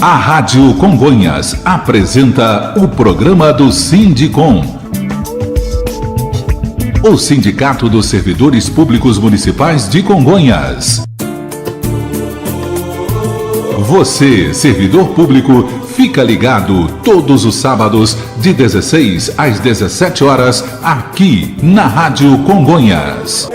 A Rádio Congonhas apresenta o programa do Sindicom. O Sindicato dos Servidores Públicos Municipais de Congonhas. Você, servidor público, fica ligado todos os sábados de 16 às 17 horas aqui na Rádio Congonhas.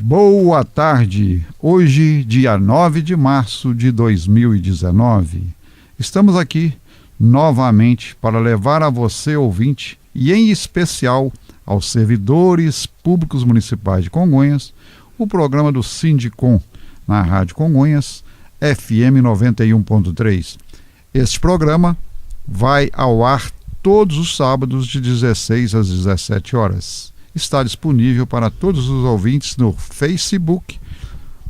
Boa tarde, hoje dia 9 de março de 2019, estamos aqui novamente para levar a você, ouvinte, e em especial aos servidores públicos municipais de Congonhas, o programa do Sindicom na Rádio Congonhas, FM 91.3. Este programa vai ao ar todos os sábados de 16 às 17 horas. Está disponível para todos os ouvintes no Facebook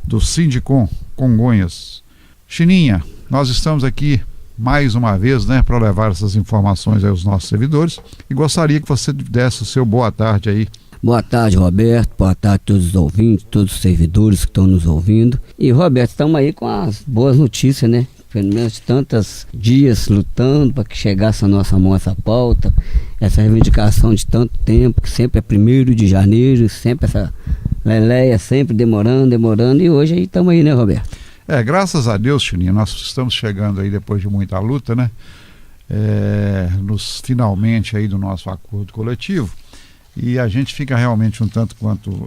do Sindicom Congonhas. Chininha, nós estamos aqui mais uma vez, para levar essas informações aos nossos servidores e gostaria que você desse o seu boa tarde aí. Boa tarde, Roberto. Boa tarde a todos os ouvintes, todos os servidores que estão nos ouvindo. E, Roberto, estamos aí com as boas notícias, Pelo menos tantos dias lutando para que chegasse a nossa mão essa pauta, essa reivindicação de tanto tempo, que sempre é 1º de janeiro, sempre essa leleia, sempre demorando, e hoje aí estamos aí, Roberto? Graças a Deus, Chininha, nós estamos chegando aí depois de muita luta, finalmente aí do nosso acordo coletivo. E a gente fica realmente um tanto quanto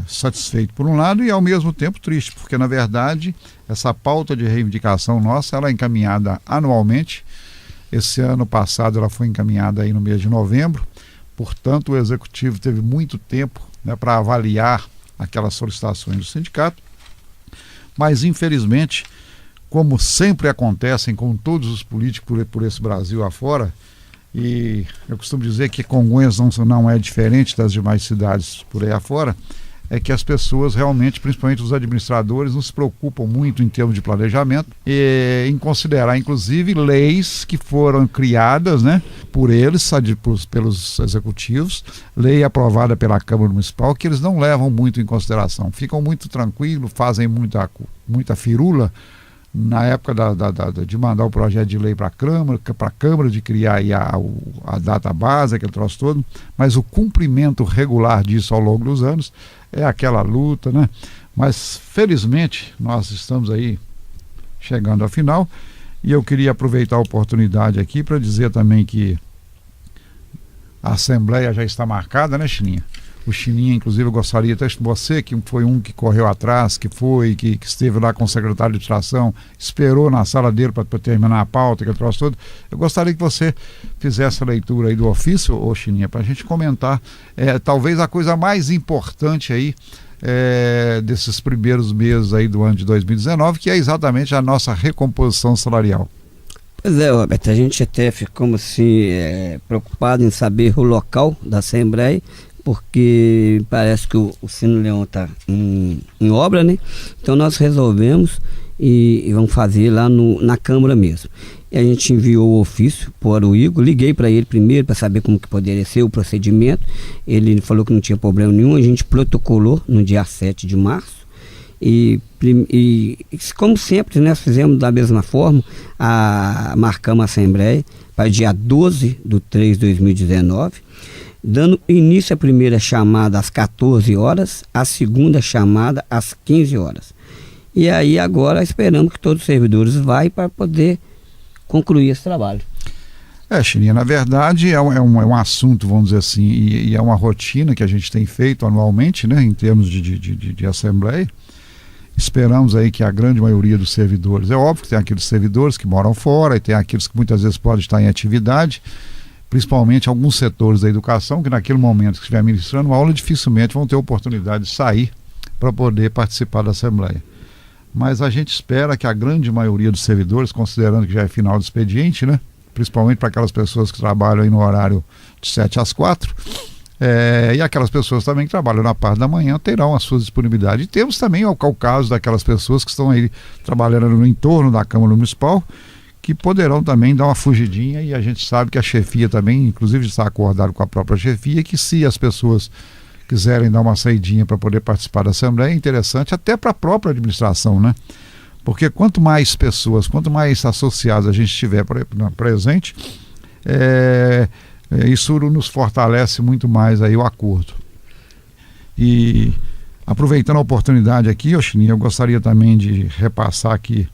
satisfeito por um lado e ao mesmo tempo triste, porque na verdade essa pauta de reivindicação nossa, ela é encaminhada anualmente. Esse ano passado ela foi encaminhada aí no mês de novembro, portanto o Executivo teve muito tempo, né, para avaliar aquelas solicitações do sindicato, mas infelizmente, como sempre acontecem com todos os políticos por esse Brasil afora, e eu costumo dizer que Congonhas não é diferente das demais cidades por aí afora, é que as pessoas realmente, principalmente os administradores, não se preocupam muito em termos de planejamento e em considerar, inclusive, leis que foram criadas, né, por eles, pelos executivos, lei aprovada pela Câmara Municipal, que eles não levam muito em consideração. Ficam muito tranquilos, fazem muita firula na época de mandar o projeto de lei para a Câmara, de criar aí a data base, aquele troço todo, mas o cumprimento regular disso ao longo dos anos é aquela luta, né? Mas felizmente nós estamos aí chegando ao final e eu queria aproveitar a oportunidade aqui para dizer também que a Assembleia já está marcada, né, Chininha? O Chininha, inclusive, eu gostaria até de você, que foi um que correu atrás, que esteve lá com o secretário de administração, esperou na sala dele para terminar a pauta, aquele troço todo. Eu gostaria que você fizesse a leitura aí do ofício, ô Chininha, para a gente comentar, talvez a coisa mais importante aí desses primeiros meses aí do ano de 2019, que é exatamente a nossa recomposição salarial. Pois é, Roberto, a gente até ficou assim, preocupado em saber o local da Assembleia, porque parece que o Cine Leão está em obra, né? Então nós resolvemos e vamos fazer lá na Câmara mesmo. E a gente enviou o ofício para o Igor, liguei para ele primeiro para saber como que poderia ser o procedimento. Ele falou que não tinha problema nenhum, a gente protocolou no dia 7 de março. E como sempre, nós fizemos da mesma forma, marcamos a Assembleia para dia 12/3/2019, dando início à primeira chamada às 14 horas, a segunda chamada às 15 horas. E aí agora esperamos que todos os servidores vão para poder concluir esse trabalho. Chininha, na verdade é um assunto, vamos dizer assim, e é uma rotina que a gente tem feito anualmente, né, em termos de Assembleia. Esperamos aí que a grande maioria dos servidores, é óbvio que tem aqueles servidores que moram fora e tem aqueles que muitas vezes podem estar em atividade, principalmente alguns setores da educação que naquele momento que estiver ministrando uma aula dificilmente vão ter oportunidade de sair para poder participar da Assembleia. Mas a gente espera que a grande maioria dos servidores, considerando que já é final do expediente, né, principalmente para aquelas pessoas que trabalham aí no horário de 7 às 4, e aquelas pessoas também que trabalham na parte da manhã terão as suas disponibilidades. E temos também o caso daquelas pessoas que estão aí trabalhando no entorno da Câmara Municipal, que poderão também dar uma fugidinha, e a gente sabe que a chefia também, inclusive está acordado com a própria chefia, que se as pessoas quiserem dar uma saidinha para poder participar da Assembleia, é interessante até para a própria administração, né? Porque quanto mais pessoas, quanto mais associados a gente estiver presente, isso nos fortalece muito mais aí o acordo. E aproveitando a oportunidade aqui, Chininha, eu gostaria também de repassar aqui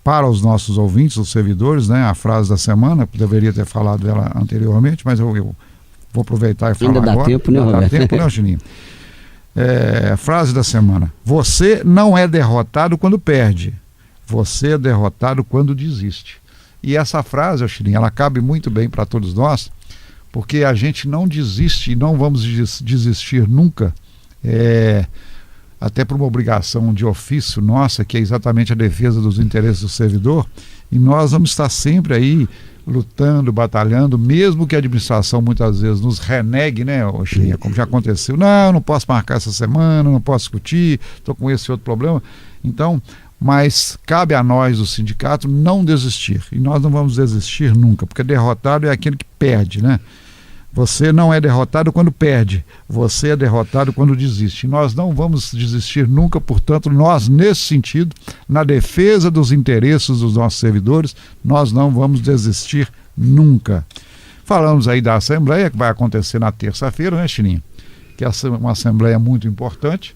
para os nossos ouvintes, os servidores, né, a frase da semana. Eu deveria ter falado dela anteriormente, mas eu vou aproveitar e falar ainda agora. Dá tempo, né, Roberto? Dá tempo, né, Chininha? Frase da semana: você não é derrotado quando perde, você é derrotado quando desiste. E essa frase, Chininha, ela cabe muito bem para todos nós, porque a gente não desiste e não vamos desistir nunca, até por uma obrigação de ofício nossa, que é exatamente a defesa dos interesses do servidor, e nós vamos estar sempre aí lutando, batalhando, mesmo que a administração muitas vezes nos renegue, né, Chininha, como já aconteceu, não posso marcar essa semana, não posso discutir, estou com esse outro problema. Então, mas cabe a nós, o sindicato, não desistir, e nós não vamos desistir nunca, porque derrotado é aquele que perde, né? Você não é derrotado quando perde, você é derrotado quando desiste. Nós não vamos desistir nunca, portanto, nós, nesse sentido, na defesa dos interesses dos nossos servidores, nós não vamos desistir nunca. Falamos aí da Assembleia, que vai acontecer na terça-feira, né, Chininha? Que é uma Assembleia muito importante.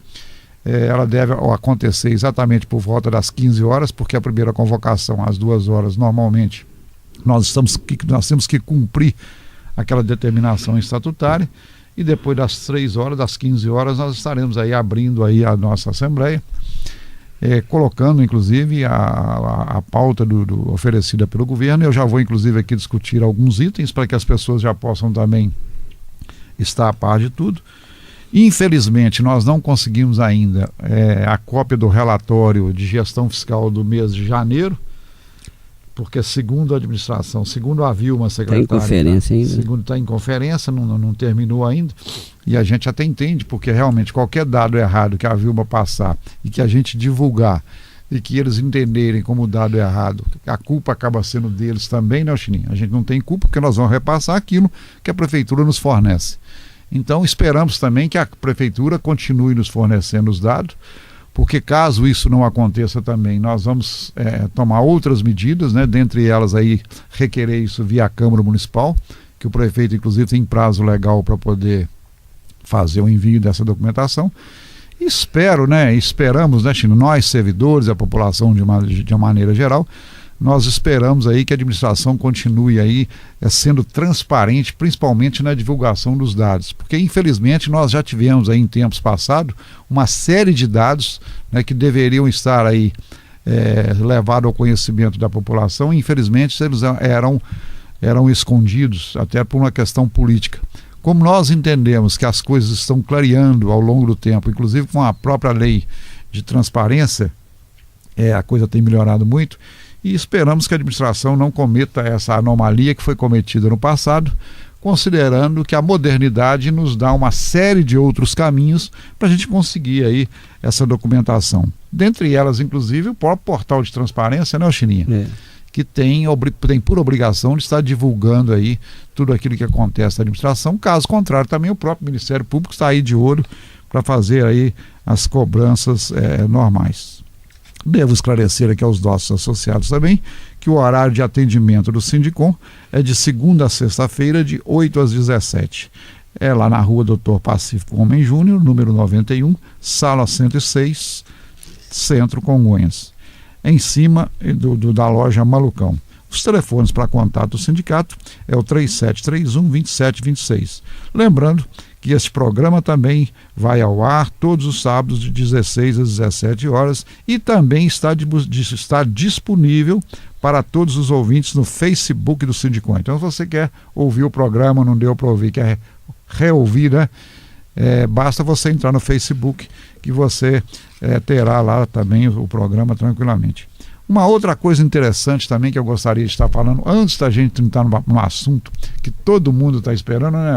Ela deve acontecer exatamente por volta das 15 horas, porque a primeira convocação às 2 horas, normalmente, nós temos que cumprir aquela determinação estatutária, e depois das 3 horas, das 15 horas, nós estaremos aí abrindo aí a nossa Assembleia, colocando inclusive a pauta oferecida pelo governo. Eu já vou inclusive aqui discutir alguns itens para que as pessoas já possam também estar a par de tudo. Infelizmente nós não conseguimos ainda a cópia do relatório de gestão fiscal do mês de janeiro, porque segundo a administração, segundo a Vilma, secretária, está em conferência ainda. Segundo está em conferência, não terminou ainda, e a gente até entende, porque realmente qualquer dado errado que a Vilma passar e que a gente divulgar e que eles entenderem como dado errado, a culpa acaba sendo deles também, né, Chininho? A gente não tem culpa, porque nós vamos repassar aquilo que a prefeitura nos fornece. Então esperamos também que a prefeitura continue nos fornecendo os dados, porque caso isso não aconteça também, nós vamos tomar outras medidas, né? Dentre elas aí requerer isso via Câmara Municipal, que o prefeito inclusive tem prazo legal para poder fazer o envio dessa documentação. Esperamos, né, Chino, nós servidores, a população de uma maneira geral, nós esperamos aí que a administração continue aí sendo transparente, principalmente na divulgação dos dados, porque infelizmente nós já tivemos aí em tempos passados uma série de dados, né, que deveriam estar aí levados ao conhecimento da população, e infelizmente eles eram escondidos até por uma questão política. Como nós entendemos que as coisas estão clareando ao longo do tempo, inclusive com a própria lei de transparência, a coisa tem melhorado muito, e esperamos que a administração não cometa essa anomalia que foi cometida no passado, considerando que a modernidade nos dá uma série de outros caminhos para a gente conseguir aí essa documentação. Dentre elas, inclusive, o próprio portal de transparência, né, Chininha? Que tem por obrigação de estar divulgando aí tudo aquilo que acontece na administração. Caso contrário, também o próprio Ministério Público está aí de olho para fazer aí as cobranças normais. Devo esclarecer aqui aos nossos associados também que o horário de atendimento do Sindicom é de segunda a sexta-feira, de 8 às 17. É lá na rua Dr. Pacífico Homem Júnior, número 91, sala 106, Centro Congonhas, em cima da loja Malucão. Os telefones para contato do sindicato é o 3731-2726. Lembrando que este programa também vai ao ar todos os sábados de 16 às 17 horas e também está disponível para todos os ouvintes no Facebook do Sindicom. Então, se você quer ouvir o programa, não deu para ouvir, quer reouvir, né? Basta você entrar no Facebook que você terá lá também o programa tranquilamente. Uma outra coisa interessante também que eu gostaria de estar falando, antes da gente entrar num assunto que todo mundo está esperando, né,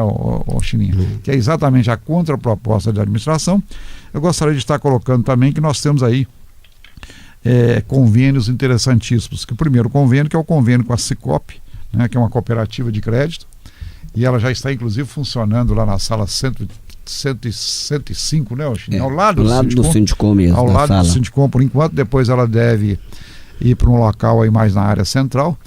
Chininha? Que é exatamente a contraproposta da administração. Eu gostaria de estar colocando também que nós temos aí convênios interessantíssimos. Que o primeiro convênio, que é o convênio com a Sicop, né, que é uma cooperativa de crédito, e ela já está inclusive funcionando lá na sala 105, né, Chininha? Ao lado do Sindicom mesmo. Ao lado do Sindicom, por enquanto. Depois ela deve ir para um local aí mais na área central,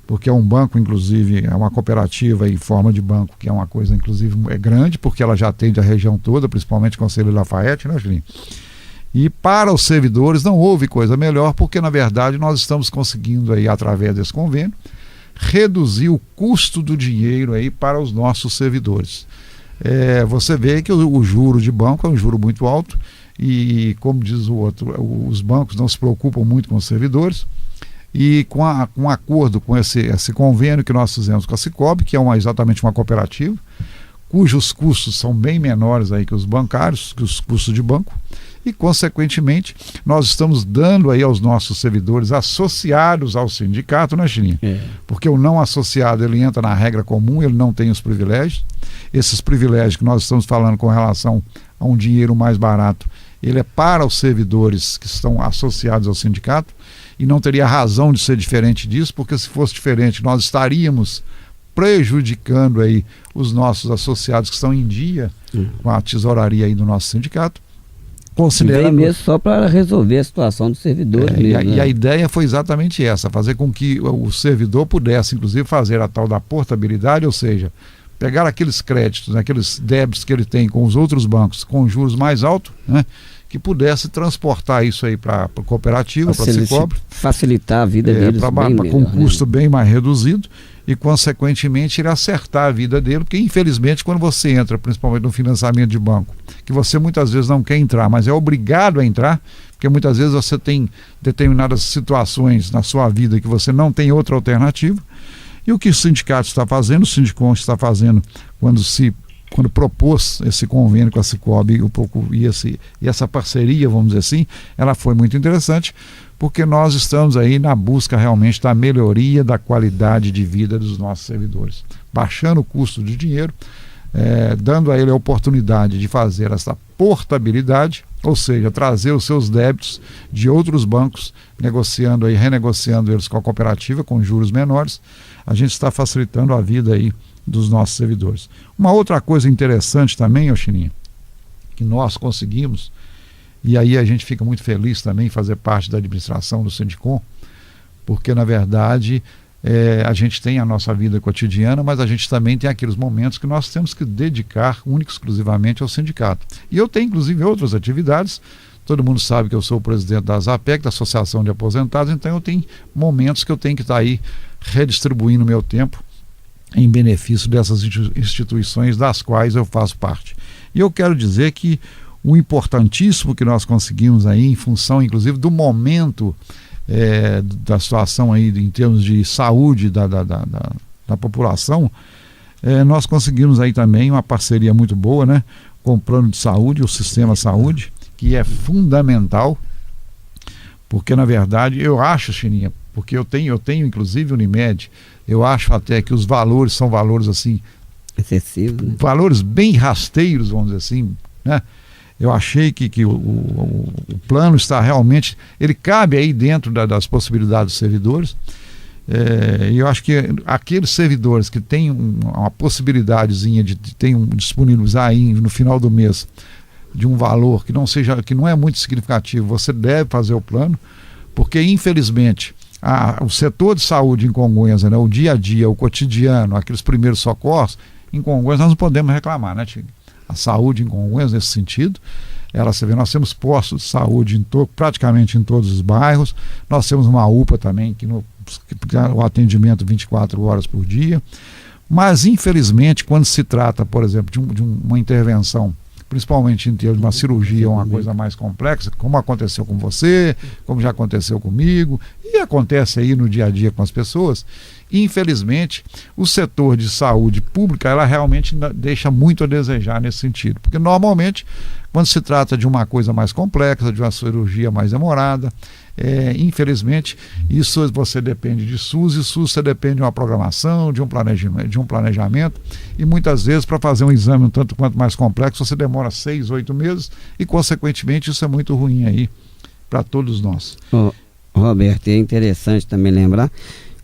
porque é um banco, inclusive, é uma cooperativa em forma de banco, que é uma coisa, inclusive, grande, porque ela já atende a região toda, principalmente Conselho Lafayette, né, Julinho? E para os servidores não houve coisa melhor, porque, na verdade, nós estamos conseguindo aí, através desse convênio, reduzir o custo do dinheiro aí para os nossos servidores. Você vê que o juro de banco é um juro muito alto, e como diz o outro, os bancos não se preocupam muito com os servidores, e com um acordo com esse convênio que nós fizemos com a Cicobi, que é exatamente uma cooperativa, cujos custos são bem menores aí que os bancários, que os custos de banco, e consequentemente nós estamos dando aí aos nossos servidores associados ao sindicato, né, Chininha? Porque o não associado, ele entra na regra comum, ele não tem os privilégios. Esses privilégios que nós estamos falando com relação a um dinheiro mais barato, ele é para os servidores que estão associados ao sindicato, e não teria razão de ser diferente disso, porque se fosse diferente nós estaríamos prejudicando aí os nossos associados que estão em dia com a tesouraria aí do nosso sindicato. Vem mesmo só para resolver a situação do servidor mesmo, e a ideia foi exatamente essa, fazer com que o servidor pudesse inclusive fazer a tal da portabilidade, ou seja, pegar aqueles créditos, né, aqueles débitos que ele tem com os outros bancos com juros mais altos, né, que pudesse transportar isso aí para a cooperativa, para a Cicobi, facilitar a vida deles com um custo bem mais reduzido, e, consequentemente, ele acertar a vida dele, porque, infelizmente, quando você entra, principalmente no financiamento de banco, que você muitas vezes não quer entrar, mas é obrigado a entrar, porque muitas vezes você tem determinadas situações na sua vida que você não tem outra alternativa, e o que o sindicato está fazendo, o Sindicom está fazendo quando propôs esse convênio com a Cicobi e essa parceria, vamos dizer assim, ela foi muito interessante, porque nós estamos aí na busca realmente da melhoria da qualidade de vida dos nossos servidores, baixando o custo de dinheiro, dando a ele a oportunidade de fazer essa portabilidade, ou seja, trazer os seus débitos de outros bancos, renegociando eles com a cooperativa, com juros menores. A gente está facilitando a vida aí dos nossos servidores. Uma outra coisa interessante também, Chininha, que nós conseguimos, e aí a gente fica muito feliz também em fazer parte da administração do Sindicom, porque na verdade a gente tem a nossa vida cotidiana, mas a gente também tem aqueles momentos que nós temos que dedicar única e exclusivamente ao sindicato. E eu tenho inclusive outras atividades. Todo mundo sabe que eu sou o presidente da ASAPEC, da Associação de Aposentados, então eu tenho momentos que eu tenho que estar aí redistribuindo o meu tempo em benefício dessas instituições das quais eu faço parte. E eu quero dizer que o importantíssimo que nós conseguimos aí, em função inclusive do momento da situação aí em termos de saúde da população, nós conseguimos aí também uma parceria muito boa, né, com o plano de saúde, o sistema saúde, que é fundamental, porque na verdade eu acho, Chininha, porque eu tenho inclusive Unimed, eu acho até que os valores são valores assim excessivos, né? Valores bem rasteiros, vamos dizer assim, né? Eu achei que o plano está realmente, ele cabe aí dentro das possibilidades dos servidores, e eu acho que aqueles servidores que têm uma possibilidadezinha de disponibilizar aí no final do mês de um valor que não é muito significativo, você deve fazer o plano, porque infelizmente o setor de saúde em Congonhas, né, o dia a dia, o cotidiano, aqueles primeiros socorros, em Congonhas nós não podemos reclamar, né, Tigre? A saúde em Congonhas, nesse sentido, você vê, nós temos postos de saúde praticamente em todos os bairros, nós temos uma UPA também, que o atendimento 24 horas por dia, mas infelizmente quando se trata, por exemplo, de uma intervenção, principalmente em termos de uma cirurgia, uma coisa mais complexa, como aconteceu com você, como já aconteceu comigo, e acontece aí no dia a dia com as pessoas, infelizmente, o setor de saúde pública, ela realmente deixa muito a desejar nesse sentido, porque normalmente, quando se trata de uma coisa mais complexa, de uma cirurgia mais demorada, infelizmente, isso você depende de SUS, e SUS você depende de uma programação, de um planejamento, e muitas vezes para fazer um exame um tanto quanto mais complexo, você demora 6, 8 meses, e consequentemente isso é muito ruim aí para todos nós. Roberto, é interessante também lembrar,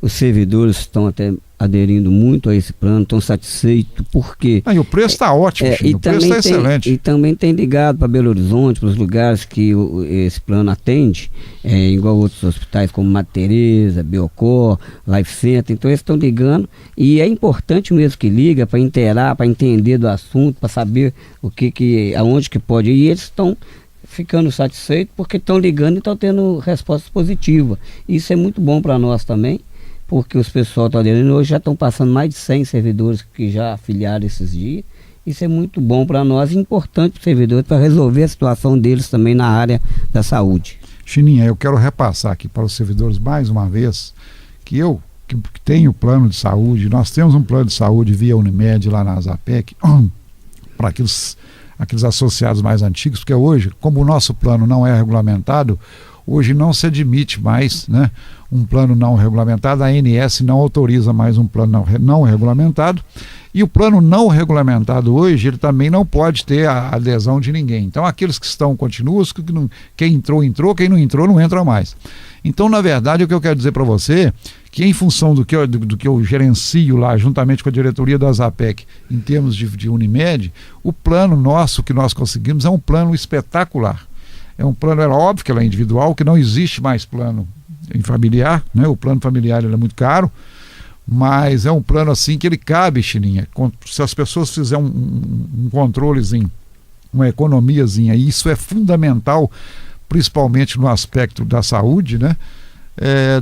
os servidores estão até aderindo muito a esse plano, estão satisfeitos, porque... E o preço está ótimo, o preço está excelente. E também tem ligado para Belo Horizonte, para os lugares que esse plano atende, igual outros hospitais como Madre Teresa, Biocor, Life Center, então eles estão ligando, e é importante mesmo que liga para inteirar, para entender do assunto, para saber aonde que pode ir, e eles estão ficando satisfeitos porque estão ligando e estão tendo respostas positivas. Isso é muito bom para nós também, porque os pessoal estão aderindo, hoje já estão passando mais de 100 servidores que já afiliaram esses dias. Isso é muito bom para nós e importante para os servidores, para resolver a situação deles também na área da saúde. Chininha, eu quero repassar aqui para os servidores mais uma vez que eu que tenho plano de saúde, nós temos um plano de saúde via Unimed lá na ASAPEC para aqueles associados mais antigos, porque hoje, como o nosso plano não é regulamentado, hoje não se admite mais, né, um plano não regulamentado, a ANS não autoriza mais um plano não regulamentado, e o plano não regulamentado hoje, ele também não pode ter a adesão de ninguém. Então aqueles que estão continuam, quem entrou, quem não entrou não entra mais. Então, na verdade, o que eu quero dizer para você, que em função do que eu gerencio lá, juntamente com a diretoria da ASAPEC, em termos de Unimed, o plano nosso que nós conseguimos é um plano espetacular. É um plano, é óbvio que ele é individual, que não existe mais plano em familiar, né? O plano familiar ele é muito caro, mas é um plano assim que ele cabe, Chininha, se as pessoas fizerem um controlezinho, uma economiazinha, e isso é fundamental, principalmente no aspecto da saúde, né?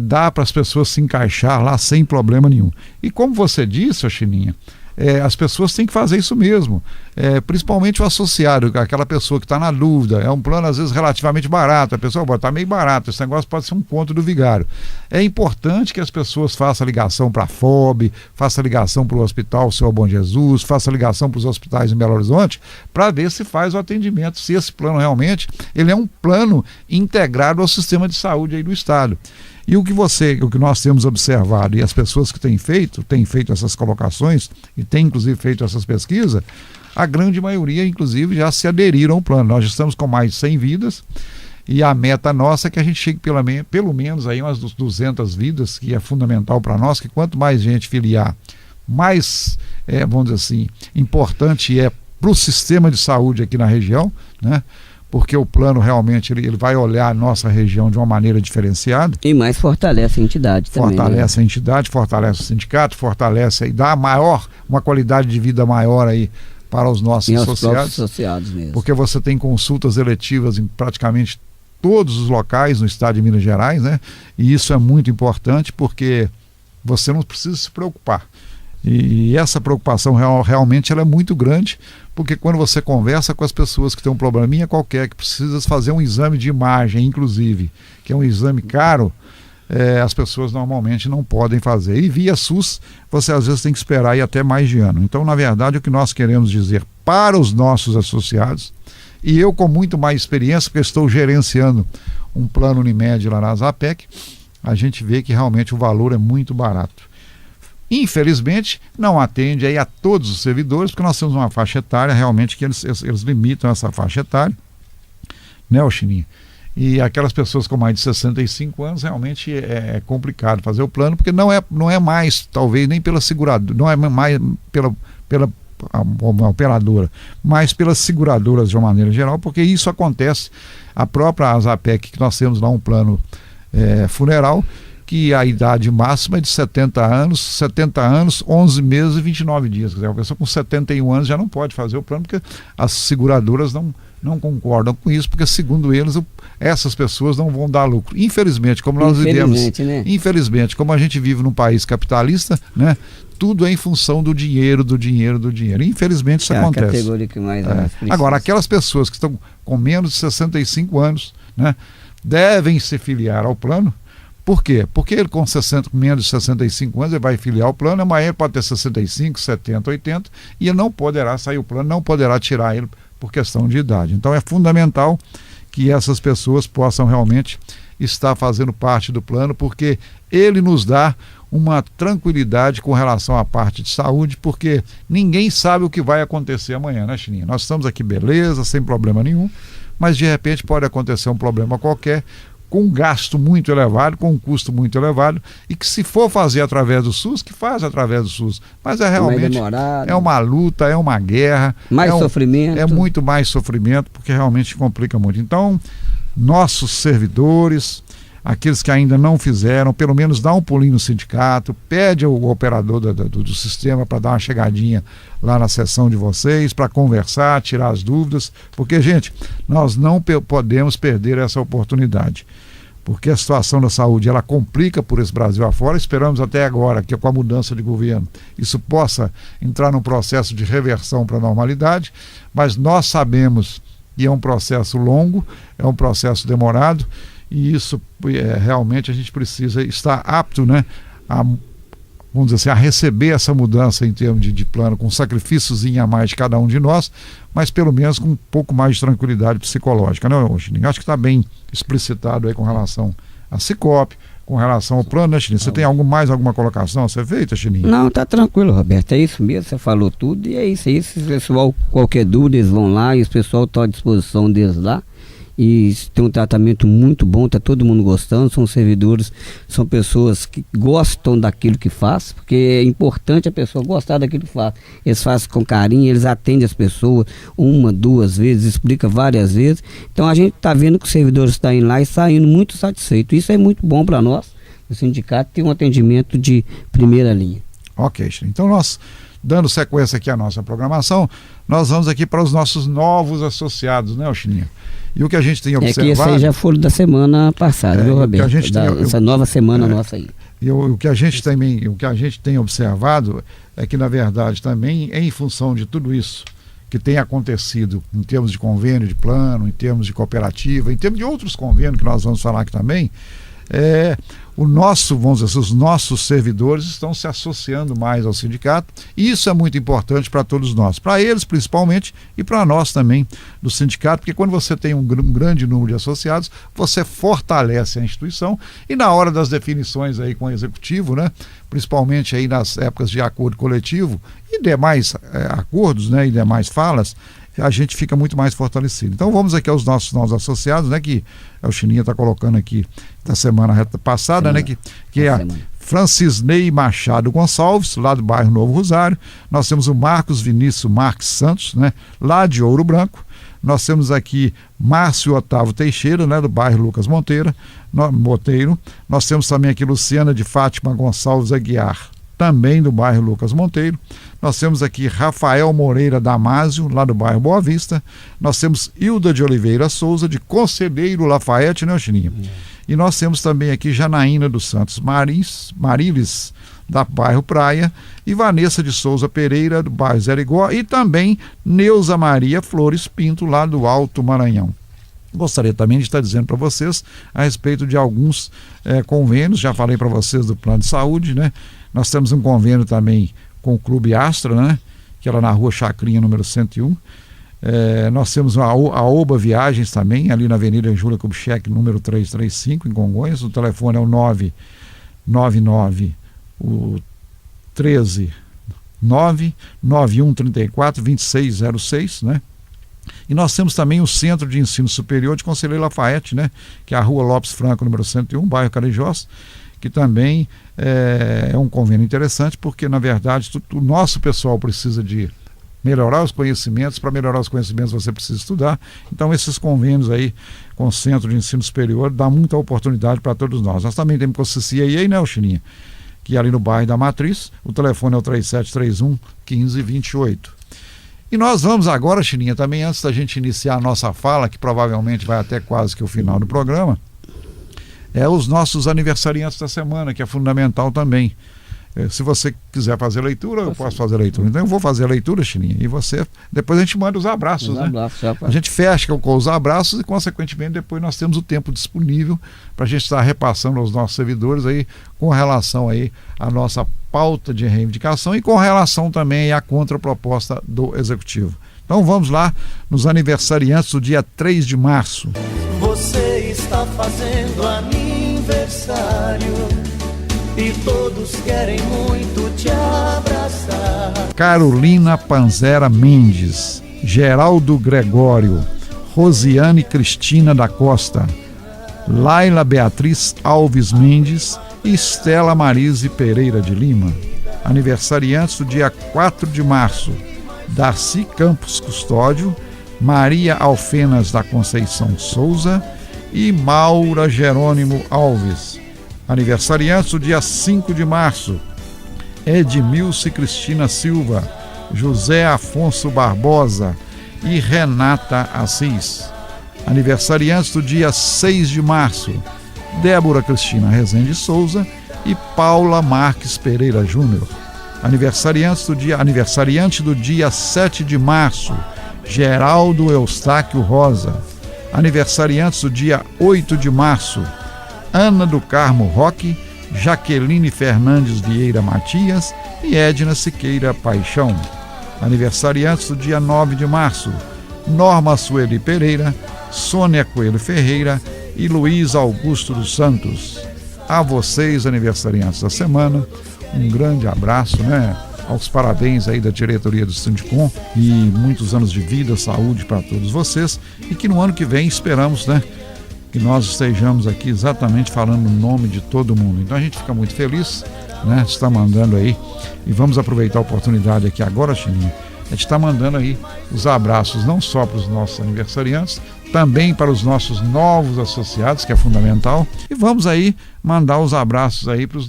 dá para as pessoas se encaixar lá sem problema nenhum. E como você disse, Chininha, as pessoas têm que fazer isso mesmo, principalmente o associado, aquela pessoa que está na dúvida. É um plano às vezes relativamente barato, a pessoa está meio barato, esse negócio pode ser um conto do vigário. É importante que as pessoas façam ligação para a FOB, façam ligação para o Hospital Senhor Bom Jesus, façam ligação para os hospitais em Belo Horizonte, para ver se faz o atendimento, se esse plano realmente ele é um plano integrado ao sistema de saúde aí do Estado. E o que nós temos observado, e as pessoas que têm feito essas colocações, e têm inclusive feito essas pesquisas, a grande maioria inclusive já se aderiram ao plano. Nós estamos com mais de 100 vidas, e a meta nossa é que a gente chegue pelo menos aí umas 200 vidas, que é fundamental para nós, que quanto mais gente filiar, mais, vamos dizer assim, importante é para o sistema de saúde aqui na região, né? Porque o plano realmente ele vai olhar a nossa região de uma maneira diferenciada. E mais fortalece a entidade também. Fortalece a entidade, fortalece o sindicato, fortalece e dá uma qualidade de vida maior aí para os nossos associados mesmo. Porque você tem consultas eletivas em praticamente todos os locais no estado de Minas Gerais, né? E isso é muito importante porque você não precisa se preocupar. E essa preocupação realmente ela é muito grande, porque quando você conversa com as pessoas que têm um probleminha qualquer, que precisa fazer um exame de imagem, inclusive, que é um exame caro, as pessoas normalmente não podem fazer. E via SUS, você às vezes tem que esperar aí até mais de ano. Então, na verdade, o que nós queremos dizer para os nossos associados, e eu com muito mais experiência, porque estou gerenciando um plano Unimed lá na Zapec, a gente vê que realmente o valor é muito barato. Infelizmente, não atende aí a todos os servidores, porque nós temos uma faixa etária realmente que eles limitam essa faixa etária, né, Chininha? E aquelas pessoas com mais de 65 anos realmente é complicado fazer o plano, porque não é mais, talvez nem pela seguradora, não é mais pela operadora, mas pelas seguradoras de uma maneira geral, porque isso acontece. A própria Azapec, que nós temos lá um plano funeral, que a idade máxima é de 70 anos, 11 meses e 29 dias. Quer dizer, a pessoa com 71 anos já não pode fazer o plano, porque as seguradoras não concordam com isso, porque segundo eles, essas pessoas não vão dar lucro. Infelizmente, como nós vivemos, né? Infelizmente, como a gente vive num país capitalista, né? Tudo é em função do dinheiro. Infelizmente isso acontece. A categoria que mais Agora, aquelas pessoas que estão com menos de 65 anos, né? Devem se filiar ao plano. Por quê? Porque ele com menos de 65 anos, ele vai filiar o plano, amanhã ele pode ter 65, 70, 80, e ele não poderá sair o plano, não poderá tirar ele por questão de idade. Então é fundamental que essas pessoas possam realmente estar fazendo parte do plano, porque ele nos dá uma tranquilidade com relação à parte de saúde, porque ninguém sabe o que vai acontecer amanhã, né, Chininha? Nós estamos aqui, beleza, sem problema nenhum, mas de repente pode acontecer um problema qualquer, com um gasto muito elevado, com um custo muito elevado, e que se for fazer através do SUS, que faz através do SUS, mas realmente é uma luta, é uma guerra, sofrimento. É muito mais sofrimento, porque realmente complica muito. Então, nossos servidores, aqueles que ainda não fizeram, pelo menos dá um pulinho no sindicato, pede ao operador do sistema para dar uma chegadinha lá na sessão de vocês, para conversar, tirar as dúvidas, porque, gente, nós não podemos perder essa oportunidade, porque a situação da saúde, ela complica por esse Brasil afora. Esperamos até agora que com a mudança de governo isso possa entrar num processo de reversão para a normalidade, mas nós sabemos que é um processo longo, é um processo demorado, e isso realmente a gente precisa estar apto, né, vamos dizer assim, a receber essa mudança em termos de plano, com sacrifícios a mais de cada um de nós, mas pelo menos com um pouco mais de tranquilidade psicológica, né, Chininha? Acho que está bem explicitado aí com relação a Cicobi, com relação ao plano, né, Chininha? Você tem alguma colocação a ser feita, Chininha? Não, tá tranquilo, Roberto, é isso mesmo, você falou tudo, e é isso aí. Se o pessoal, qualquer dúvida, eles vão lá, e o pessoal está à disposição deles lá. E tem um tratamento muito bom, tá todo mundo gostando, são servidores, são pessoas que gostam daquilo que faz, porque é importante a pessoa gostar daquilo que faz. Eles fazem com carinho, eles atendem as pessoas 1, 2 vezes, explica várias vezes. Então a gente está vendo que os servidores estão indo lá e saindo muito satisfeitos. Isso é muito bom para nós. O sindicato tem um atendimento de primeira linha. Ok, então nós, dando sequência aqui à nossa programação, nós vamos aqui para os nossos novos associados, né, Chininha? E o que a gente tem É observado... que esse aí já foi da semana passada, viu, Roberto? Essa nova semana nossa aí. E o que a gente tem observado é que, na verdade, também em função de tudo isso que tem acontecido em termos de convênio de plano, em termos de cooperativa, em termos de outros convênios que nós vamos falar aqui também, vamos dizer, os nossos servidores estão se associando mais ao sindicato, e isso é muito importante para todos nós, para eles principalmente e para nós também do sindicato, porque quando você tem um grande número de associados, você fortalece a instituição, e na hora das definições aí com o executivo, né, principalmente aí nas épocas de acordo coletivo e demais acordos, né, e demais falas, a gente fica muito mais fortalecido. Então vamos aqui aos nossos novos associados, né, que o Chininha está colocando aqui da semana passada, né, que é a Francisnei Machado Gonçalves, lá do bairro Novo Rosário. Nós temos o Marcos Vinícius Marques Santos, né, lá de Ouro Branco. Nós temos aqui Márcio Otávio Teixeira, né, do bairro Lucas Monteiro. Nós temos também aqui Luciana de Fátima Gonçalves Aguiar, também do bairro Lucas Monteiro. Nós temos aqui Rafael Moreira Damásio, lá do bairro Boa Vista. Nós temos Hilda de Oliveira Souza, de Conselheiro Lafayette, né, Chininha? E nós temos também aqui Janaína dos Santos Mariles, da bairro Praia, e Vanessa de Souza Pereira, do bairro Zerigó, e também Neuza Maria Flores Pinto, lá do Alto Maranhão. Gostaria também de estar dizendo para vocês a respeito de alguns convênios. Já falei para vocês do plano de saúde, né? Nós temos um convênio também com o Clube Astra, né? Que é lá na rua Chacrinha, número 101. Nós temos a Oba Viagens também, ali na Avenida Júlia Kubitschek, número 335, em Congonhas. O telefone é o 999 13 99134 2606, né? E nós temos também o Centro de Ensino Superior de Conselheiro Lafayette, né? Que é a rua Lopes Franco, número 101, bairro Carijós, que também é um convênio interessante, porque na verdade o nosso pessoal precisa de melhorar os conhecimentos. Para melhorar os conhecimentos você precisa estudar. Então esses convênios aí com o Centro de Ensino Superior dá muita oportunidade para todos nós. Nós também temos com o CCIA, né, o Chininha? Que é ali no bairro da Matriz. O telefone é o 3731 1528. E nós vamos agora, Chininha, também antes da gente iniciar a nossa fala, que provavelmente vai até quase que o final do programa, os nossos aniversariantes da semana, que é fundamental também. Se você quiser fazer leitura, eu posso fazer leitura. Então eu vou fazer a leitura, Chininha, e depois a gente manda os abraços, né? A gente fecha com os abraços e, consequentemente, depois nós temos o tempo disponível para a gente estar repassando aos nossos servidores aí com relação aí à nossa pauta de reivindicação e com relação também à contraproposta do Executivo. Então vamos lá nos aniversariantes do dia 3 de março. Você está fazendo aniversário e todos querem muito te abraçar. Carolina Panzera Mendes, Geraldo Gregório, Rosiane Cristina da Costa, Laila Beatriz Alves Mendes e Estela Marise Pereira de Lima. Aniversariantes do dia 4 de março, Darcy Campos Custódio, Maria Alfenas da Conceição Souza e Maura Jerônimo Alves. Aniversariantes do dia 5 de março, Edmilce Cristina Silva, José Afonso Barbosa e Renata Assis. Aniversariantes do dia 6 de março, Débora Cristina Rezende Souza e Paula Marques Pereira Júnior. Aniversariante do dia 7 de março, Geraldo Eustáquio Rosa. Aniversariantes do dia 8 de março, Ana do Carmo Roque, Jaqueline Fernandes Vieira Matias e Edna Siqueira Paixão. Aniversariantes do dia 9 de março, Norma Sueli Pereira, Sônia Coelho Ferreira e Luiz Augusto dos Santos. A vocês, aniversariantes da semana, um grande abraço, né? Aos parabéns aí da diretoria do Sindicom e muitos anos de vida, saúde para todos vocês, e que no ano que vem esperamos, né, que nós estejamos aqui exatamente falando no nome de todo mundo. Então a gente fica muito feliz, né, de estar mandando aí, e vamos aproveitar a oportunidade aqui agora, Chininha, de estar mandando aí os abraços não só para os nossos aniversariantes, também para os nossos novos associados, que é fundamental, e vamos aí mandar os abraços aí para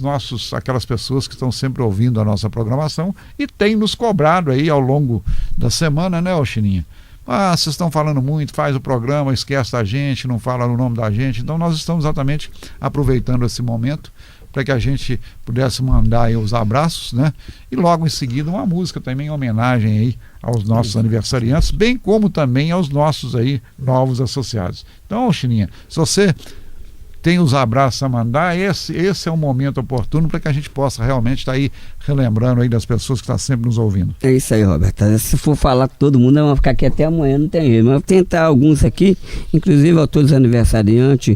aquelas pessoas que estão sempre ouvindo a nossa programação e têm nos cobrado aí ao longo da semana, né, Chininha? vocês estão falando muito, faz o programa, esquece da gente, não fala no nome da gente. Então nós estamos exatamente aproveitando esse momento para que a gente pudesse mandar aí os abraços, né? E logo em seguida uma música também em homenagem aí aos nossos aniversariantes, bem como também aos nossos aí novos associados. Então, Chininha, se você tem os abraços a mandar, esse é um momento oportuno para que a gente possa realmente estar aí relembrando aí das pessoas que estão sempre nos ouvindo. É isso aí, Roberto. Se for falar com todo mundo, vamos ficar aqui até amanhã, não tem jeito. Mas vou tentar alguns aqui, inclusive a todos os aniversariantes,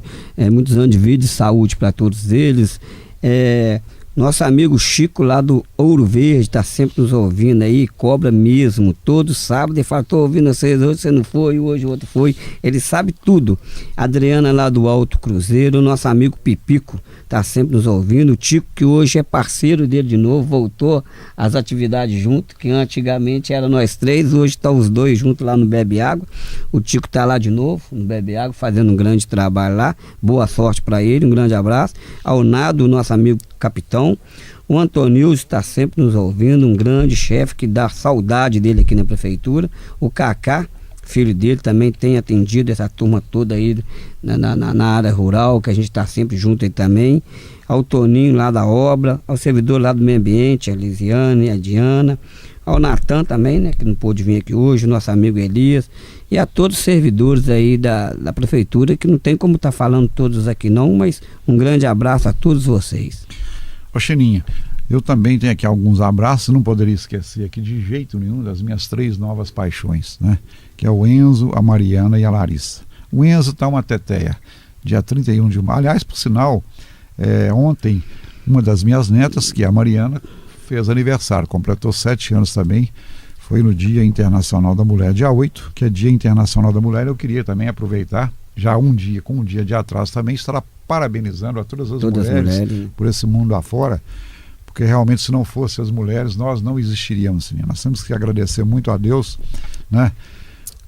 muitos anos de vida e saúde para todos eles. Nosso amigo Chico lá do Ouro Verde está sempre nos ouvindo aí, cobra mesmo, todo sábado ele fala, estou ouvindo vocês, hoje você não foi, hoje o outro foi, ele sabe tudo. Adriana lá do Alto Cruzeiro, nosso amigo Pipico está sempre nos ouvindo, o Tico que hoje é parceiro dele de novo, voltou às atividades junto, que antigamente era nós três, hoje estão os dois juntos lá no Bebe Água, o Tico está lá de novo no Bebe Água, fazendo um grande trabalho lá, boa sorte para ele, um grande abraço. Ao Nado, nosso amigo capitão, o Antonilson está sempre nos ouvindo, um grande chefe que dá saudade dele aqui na prefeitura. O Cacá, filho dele, também tem atendido essa turma toda aí na área rural, que a gente está sempre junto aí também. Ao Toninho lá da obra, ao servidor lá do meio ambiente, a Lisiane, a Diana, ao Natan também, né, que não pôde vir aqui hoje, o nosso amigo Elias, e a todos os servidores aí da prefeitura, que não tem como estar falando todos aqui não, mas um grande abraço a todos vocês. Ô Chininha, eu também tenho aqui alguns abraços, não poderia esquecer aqui de jeito nenhum das minhas 3 novas paixões, né? Que é o Enzo, a Mariana e a Larissa. O Enzo está uma teteia, dia 31 de maio. Aliás, por sinal, ontem uma das minhas netas, que é a Mariana, fez aniversário, completou 7 anos também. Foi no Dia Internacional da Mulher, dia 8, que é Dia Internacional da Mulher. Eu queria também aproveitar, já um dia de atraso também, estará parabenizando a todas as mulheres por esse mundo afora, porque realmente se não fossem as mulheres, nós não existiríamos. Nós temos que agradecer muito a Deus, né,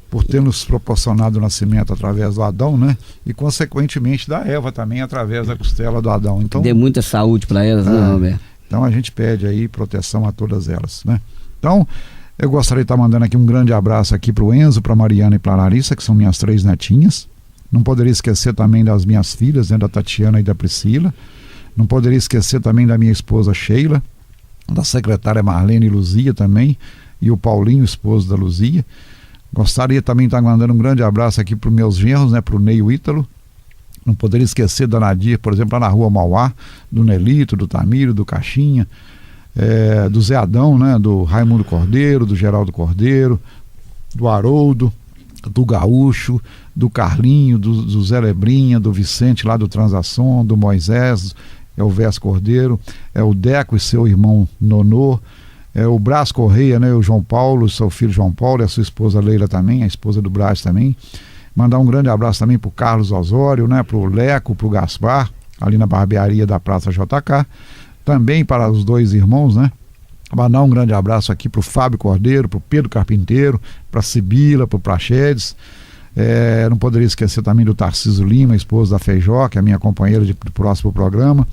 por ter nos proporcionado o nascimento através do Adão, né, e consequentemente da Eva também através da costela do Adão. Então, dê muita saúde para elas, né, Roberto? Então a gente pede aí proteção a todas elas, né? Então, eu gostaria de estar mandando aqui um grande abraço aqui para o Enzo, para a Mariana e para a Larissa, que são minhas 3 netinhas. Não poderia esquecer também das minhas filhas, né, da Tatiana e da Priscila. Não poderia esquecer também da minha esposa Sheila, da secretária Marlene Luzia também, e o Paulinho, esposo da Luzia. Gostaria também de estar mandando um grande abraço aqui para os meus genros, né, para o Ney e o Ítalo. Não poderia esquecer da Nadir, por exemplo, lá na Rua Mauá, do Nelito, do Tamiro, do Caixinha, do Zé Adão, né, do Raimundo Cordeiro, do Geraldo Cordeiro, do Haroldo, do Gaúcho, do Carlinho, do Zé Lebrinha, do Vicente lá do Transação, do Moisés, é o Vés Cordeiro, é o Deco e seu irmão Nonô, é o Brás Correia, né, o João Paulo, seu filho João Paulo, e a sua esposa Leila também, a esposa do Brás também. Mandar um grande abraço também pro Carlos Osório, né, pro Leco, pro Gaspar, ali na barbearia da Praça JK, também para os 2 irmãos, né. Mandar um grande abraço aqui pro Fábio Cordeiro, pro Pedro Carpinteiro, pra Sibila, pro Praxedes. Não poderia esquecer também do Tarcísio Lima, esposo da Feijó, que é a minha companheira de próximo programa.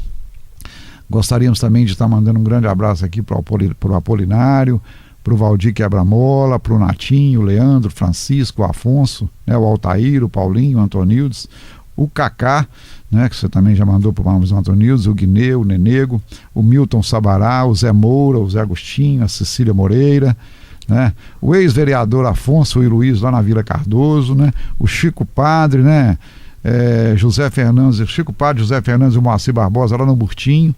Gostaríamos também de estar mandando um grande abraço aqui pro Apolinário, pro Valdir Quebramola, pro Natinho, o Leandro, Francisco, o Afonso, né, o Altair, o Paulinho, o Antonildes, o Cacá, né, que você também já mandou para o Antonildes, o Guineu, o Nenego, o Milton Sabará, o Zé Moura, o Zé Agostinho, a Cecília Moreira, né, o ex-vereador Afonso e Luiz lá na Vila Cardoso, né, o Chico Padre, né, José Fernandes, Chico Padre, José Fernandes e o Moacir Barbosa lá no Burtinho.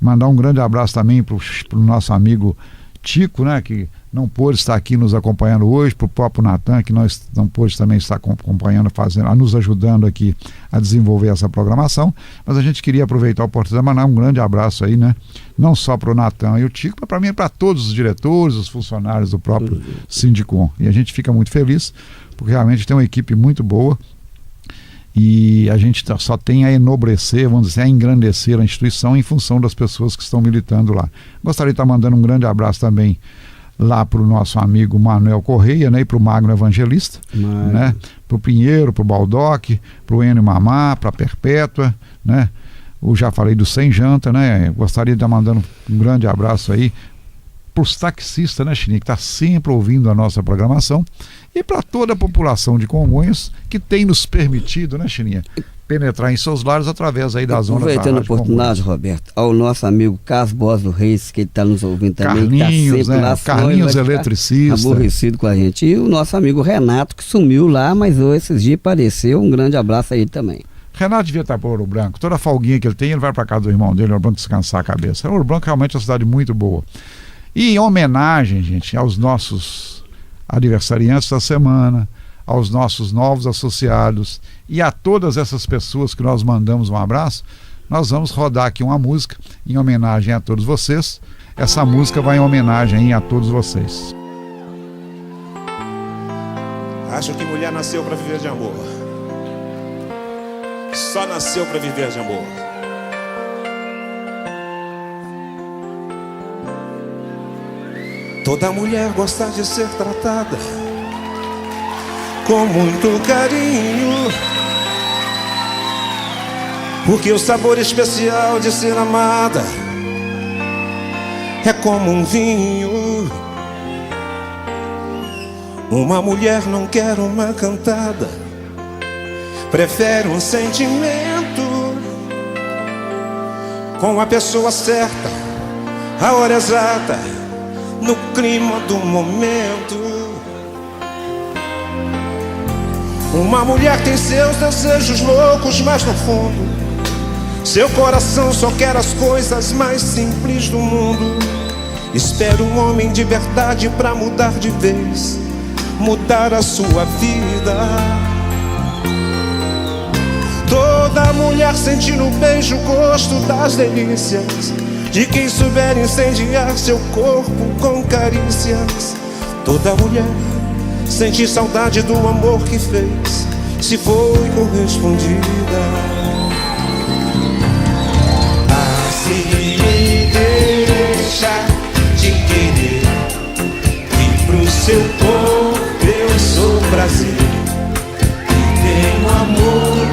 Mandar um grande abraço também para o nosso amigo Tico, né, que não pôde estar aqui nos acompanhando hoje, para o próprio Natan, que não pôde também estar acompanhando, nos ajudando aqui a desenvolver essa programação, mas a gente queria aproveitar a oportunidade de mandar um grande abraço aí, né, não só para o Natan e o Tico, mas para mim, para todos os diretores, os funcionários do próprio Sindicom, e a gente fica muito feliz, porque realmente tem uma equipe muito boa, e a gente só tem a enobrecer, vamos dizer, a engrandecer a instituição em função das pessoas que estão militando lá. Gostaria de estar mandando um grande abraço também lá para o nosso amigo Manuel Correia, né, e para o Magno Evangelista, né, para o Pinheiro, para o Baldock, para o Enio Mamá, para a Perpétua, né, já falei do Sem Janta, né, gostaria de estar mandando um grande abraço aí para os taxistas, né, Chininha, que está sempre ouvindo a nossa programação, e para toda a população de Congonhas que tem nos permitido, né, Chininha, penetrar em seus lares através aí da zona da Aproveitando a Rádio oportunidade, Roberto, ao nosso amigo Carlos Boas Reis, que ele está nos ouvindo também, Carlinhos, que tá sempre né? lá, Carlinhos eletricista. aborrecido com a gente. E o nosso amigo Renato, que sumiu lá, mas hoje, esses dias apareceu. Um grande abraço a ele também. Renato devia estar para Ouro Branco. Toda a folguinha que ele tem, ele vai para casa do irmão dele, Ouro Branco, descansar a cabeça. Ouro Branco realmente é uma cidade muito boa. E em homenagem, gente, aos nossos aniversariantes da semana, aos nossos novos associados e a todas essas pessoas que nós mandamos um abraço, nós vamos rodar aqui uma música em homenagem a todos vocês. Essa música vai em homenagem a todos vocês. Acho que mulher nasceu para viver de amor. Só nasceu para viver de amor. Toda mulher gosta de ser tratada com muito carinho, porque o sabor especial de ser amada é como um vinho. Uma mulher não quer uma cantada, prefere um sentimento com a pessoa certa, a hora exata, no clima do momento. Uma mulher tem seus desejos loucos, mas no fundo seu coração só quer as coisas mais simples do mundo. Espera um homem de verdade pra mudar de vez, mudar a sua vida. Toda mulher sente no beijo o gosto das delícias de quem souber incendiar seu corpo com carícias. Toda mulher sente saudade do amor que fez, se foi correspondida. Assim me deixa te querer, e pro seu corpo eu sou prazer, e tenho amor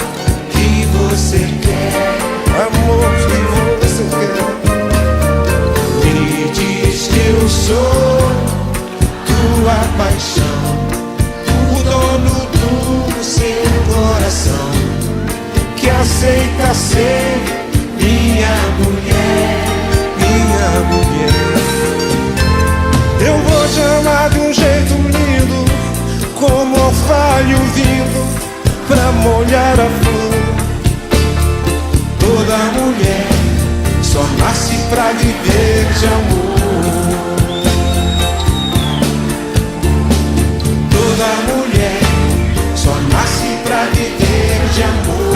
que você quer, amor que você quer. Me diz que eu sou tua paixão, o dono do seu coração, que aceita ser minha mulher, minha mulher. Eu vou te amar de um jeito lindo, como orvalho vindo pra molhar a flor. Toda mulher só nasce pra viver de amor. Toda mulher só nasce pra viver de amor.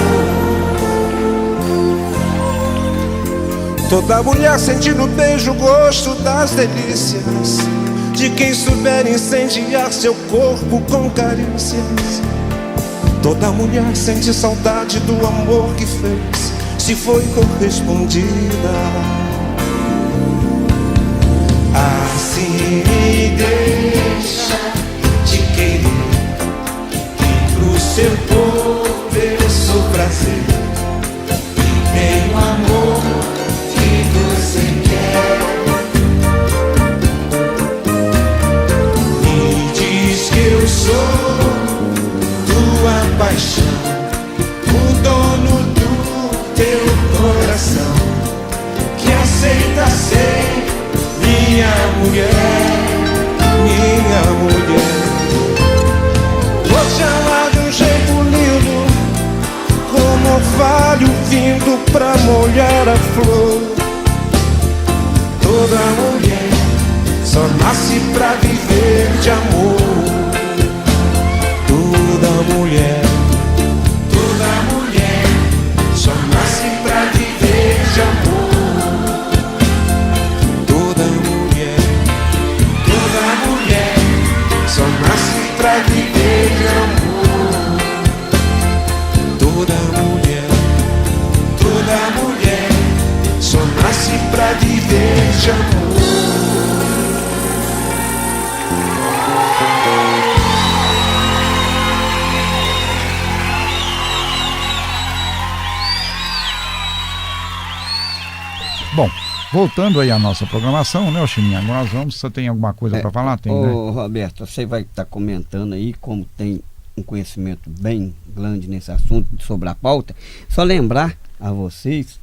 Toda mulher sente no beijo o gosto das delícias de quem souber incendiar seu corpo com carícias. Toda mulher sente saudade do amor que fez, se foi correspondida. Assim me deixa te querer, e pro seu corpo eu sou prazer, e tenho amor que você quer. Me diz que eu sou tua paixão, o dono do teu coração, que aceita ser minha mulher, minha mulher. Vou te amar de um jeito lindo, como orvalho vindo pra molhar a flor. Toda mulher só nasce pra viver de amor. Toda mulher só nasce pra viver de amor. Toda mulher só nasce pra viver de amor. Toda mulher só nasce pra viver de amor. Bom, Voltando aí à nossa programação, né, Chininha? Agora nós vamos, você tem alguma coisa para falar? Tem, né? Roberto, você vai estar comentando aí como tem um conhecimento bem grande nesse assunto, sobre a pauta. Só lembrar a vocês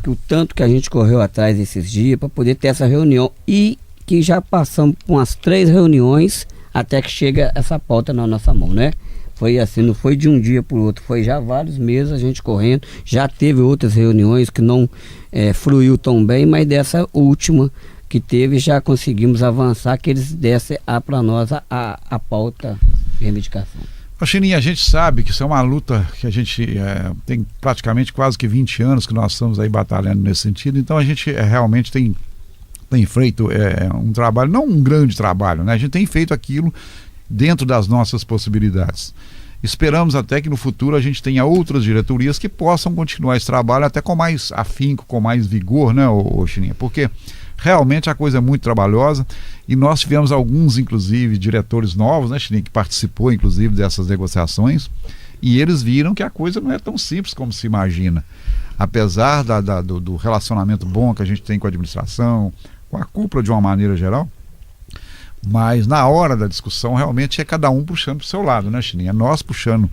que o tanto que a gente correu atrás esses dias para poder ter essa reunião e que já passamos por umas 3 reuniões até que chega essa pauta na nossa mão, né? Foi assim, não foi de um dia para o outro, foi já vários meses a gente correndo, já teve outras reuniões que não fluiu tão bem, mas dessa última que teve já conseguimos avançar, que eles dessem para nós a pauta de reivindicação. Chininha, a gente sabe que isso é uma luta que a gente tem praticamente quase que 20 anos que nós estamos aí batalhando nesse sentido, então a gente realmente tem feito um trabalho, não um grande trabalho, né? A gente tem feito aquilo dentro das nossas possibilidades. Esperamos até que no futuro a gente tenha outras diretorias que possam continuar esse trabalho até com mais afinco, com mais vigor, né, Chininha? Porque realmente a coisa é muito trabalhosa e nós tivemos alguns, inclusive, diretores novos, né, Chininha, que participou, inclusive, dessas negociações, e eles viram que a coisa não é tão simples como se imagina. Apesar do relacionamento bom que a gente tem com a administração, com a cúpula de uma maneira geral, mas na hora da discussão realmente é cada um puxando para o seu lado, né, Chininha? Nós puxando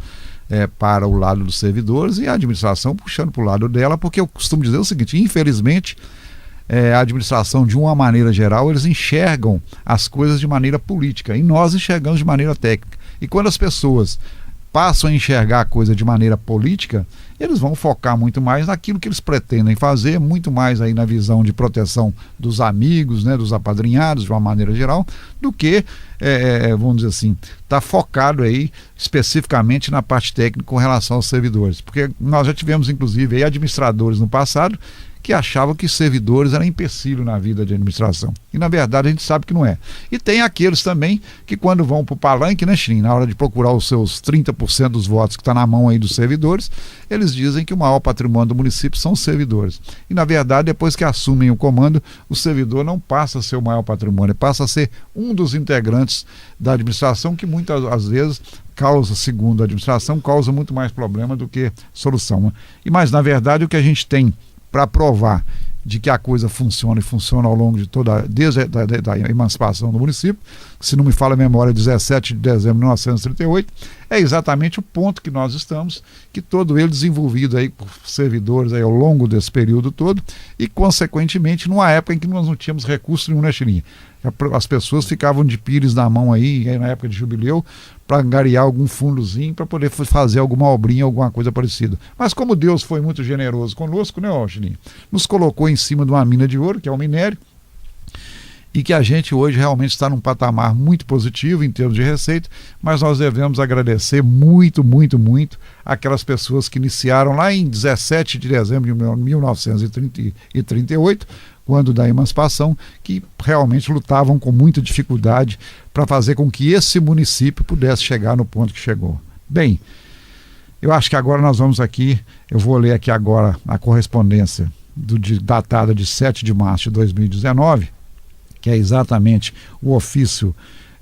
para o lado dos servidores e a administração puxando para o lado dela, porque eu costumo dizer o seguinte, infelizmente, a administração, de uma maneira geral, eles enxergam as coisas de maneira política e nós enxergamos de maneira técnica. E quando as pessoas passam a enxergar a coisa de maneira política, eles vão focar muito mais naquilo que eles pretendem fazer, muito mais aí na visão de proteção dos amigos, né, dos apadrinhados, de uma maneira geral, do que, vamos dizer assim, tá focado aí especificamente na parte técnica com relação aos servidores. Porque nós já tivemos, inclusive, aí administradores no passado que achavam que servidores eram empecilho na vida de administração. E na verdade a gente sabe que não é. E tem aqueles também que quando vão para o palanque, né, Chininha, na hora de procurar os seus 30% dos votos que está na mão aí dos servidores, eles dizem que o maior patrimônio do município são os servidores. E na verdade, depois que assumem o comando, o servidor não passa a ser o maior patrimônio, passa a ser um dos integrantes da administração que muitas às vezes causa, segundo a administração, causa muito mais problema do que solução, né? E mas na verdade o que a gente tem para provar de que a coisa funciona e funciona ao longo de desde a emancipação do município, se não me falha a memória, 17 de dezembro de 1938, é exatamente o ponto que nós estamos, que todo ele desenvolvido aí por servidores aí ao longo desse período todo e consequentemente numa época em que nós não tínhamos recurso nenhum, né, Chininha? As pessoas ficavam de pires na mão aí na época de jubileu para angariar algum fundozinho para poder fazer alguma obrinha, alguma coisa parecida. Mas como Deus foi muito generoso conosco, né, Chininha? Nos colocou em cima de uma mina de ouro, que é o minério, e que a gente hoje realmente está num patamar muito positivo em termos de receita, mas nós devemos agradecer muito, muito, muito aquelas pessoas que iniciaram lá em 17 de dezembro de 1938, quando da emancipação, que realmente lutavam com muita dificuldade para fazer com que esse município pudesse chegar no ponto que chegou. Bem, eu acho que agora nós vamos aqui, eu vou ler aqui agora a correspondência datada de 7 de março de 2019, que é exatamente o ofício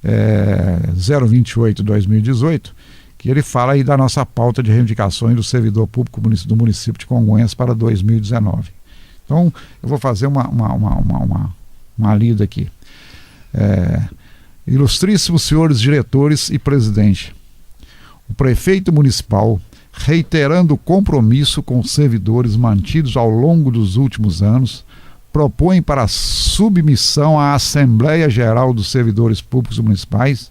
028/2018, que ele fala aí da nossa pauta de reivindicações do servidor público do município de Congonhas para 2019. Então, eu vou fazer uma lida aqui. Ilustríssimos senhores diretores e presidente, o prefeito municipal, reiterando o compromisso com os servidores mantidos ao longo dos últimos anos, propõe para a submissão à Assembleia Geral dos Servidores Públicos Municipais,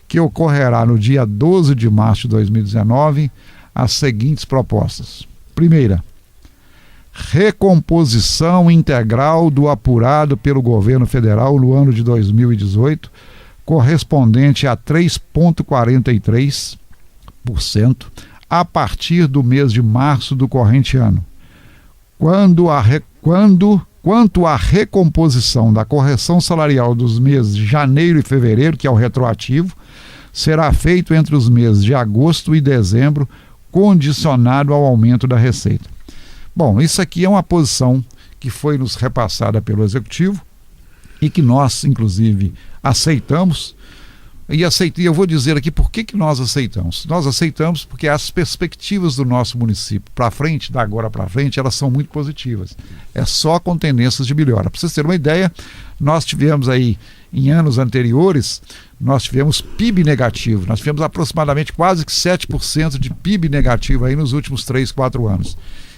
que ocorrerá no dia 12 de março de 2019, as seguintes propostas. Primeira, recomposição integral do apurado pelo governo federal no ano de 2018, correspondente a 3,43% a partir do mês de março do corrente ano. Quanto à recomposição da correção salarial dos meses de janeiro e fevereiro, que é o retroativo, será feito entre os meses de agosto e dezembro, condicionado ao aumento da receita. Bom, isso aqui é uma posição que foi nos repassada pelo Executivo e que nós, inclusive, aceitamos, E eu vou dizer aqui por que nós aceitamos. Nós aceitamos porque as perspectivas do nosso município para frente, da agora para frente, elas são muito positivas. É só com tendências de melhora. Para vocês terem uma ideia, nós tivemos aí, em anos anteriores, nós tivemos PIB negativo. Nós tivemos aproximadamente quase que 7% de PIB negativo aí nos últimos 3, 4 anos.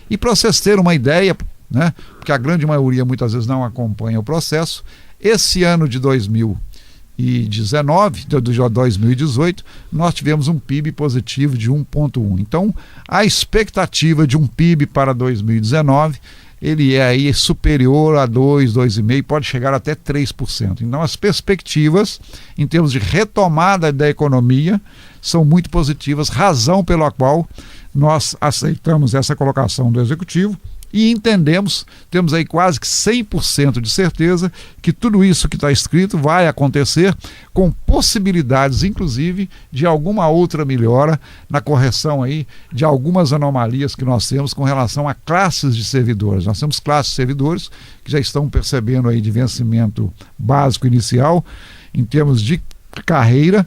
E para vocês terem uma ideia, né, porque a grande maioria muitas vezes não acompanha o processo, esse ano de 2018, nós tivemos um PIB positivo de 1,1. Então, a expectativa de um PIB para 2019, ele é aí superior a 2, 2,5%, pode chegar até 3%. Então, as perspectivas, em termos de retomada da economia, são muito positivas, razão pela qual nós aceitamos essa colocação do Executivo. E entendemos, temos aí quase que 100% de certeza que tudo isso que está escrito vai acontecer, com possibilidades, inclusive, de alguma outra melhora na correção aí de algumas anomalias que nós temos com relação a classes de servidores. Nós temos classes de servidores que já estão percebendo aí de vencimento básico inicial, em termos de carreira,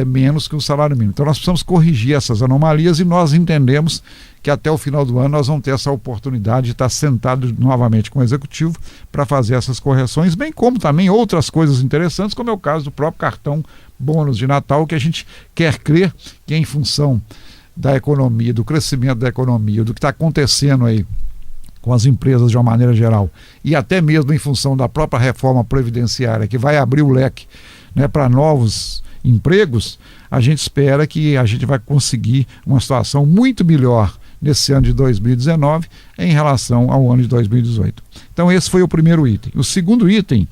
menos que o salário mínimo. Então nós precisamos corrigir essas anomalias e nós entendemos que até o final do ano nós vamos ter essa oportunidade de estar sentado novamente com o Executivo para fazer essas correções, bem como também outras coisas interessantes, como é o caso do próprio cartão bônus de Natal, que a gente quer crer que em função da economia, do crescimento da economia, do que está acontecendo aí com as empresas de uma maneira geral, e até mesmo em função da própria reforma previdenciária, que vai abrir o leque, né, para novos empregos, a gente espera que a gente vai conseguir uma situação muito melhor nesse ano de 2019 em relação ao ano de 2018. Então esse foi o primeiro item. O segundo item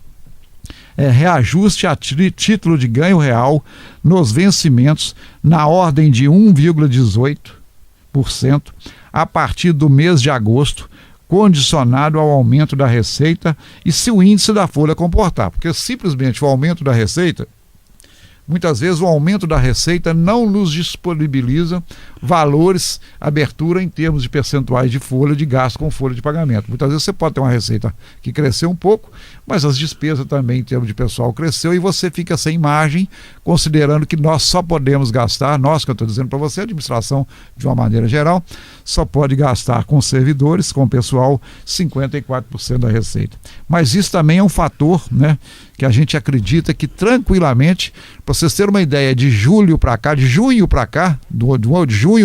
é reajuste a título de ganho real nos vencimentos na ordem de 1,18% a partir do mês de agosto, condicionado ao aumento da receita e se o índice da folha comportar, porque simplesmente o aumento da receita, muitas vezes o aumento da receita não nos disponibiliza valores, abertura em termos de percentuais de folha de gasto com folha de pagamento. Muitas vezes você pode ter uma receita que cresceu um pouco, mas as despesas também em termos de pessoal cresceu e você fica sem margem, considerando que nós só podemos gastar, nós que eu estou dizendo para você, a administração de uma maneira geral, só pode gastar com servidores, com pessoal, 54% da receita. Mas isso também é um fator, né, que a gente acredita que tranquilamente, para vocês terem uma ideia, de junho para cá, de junho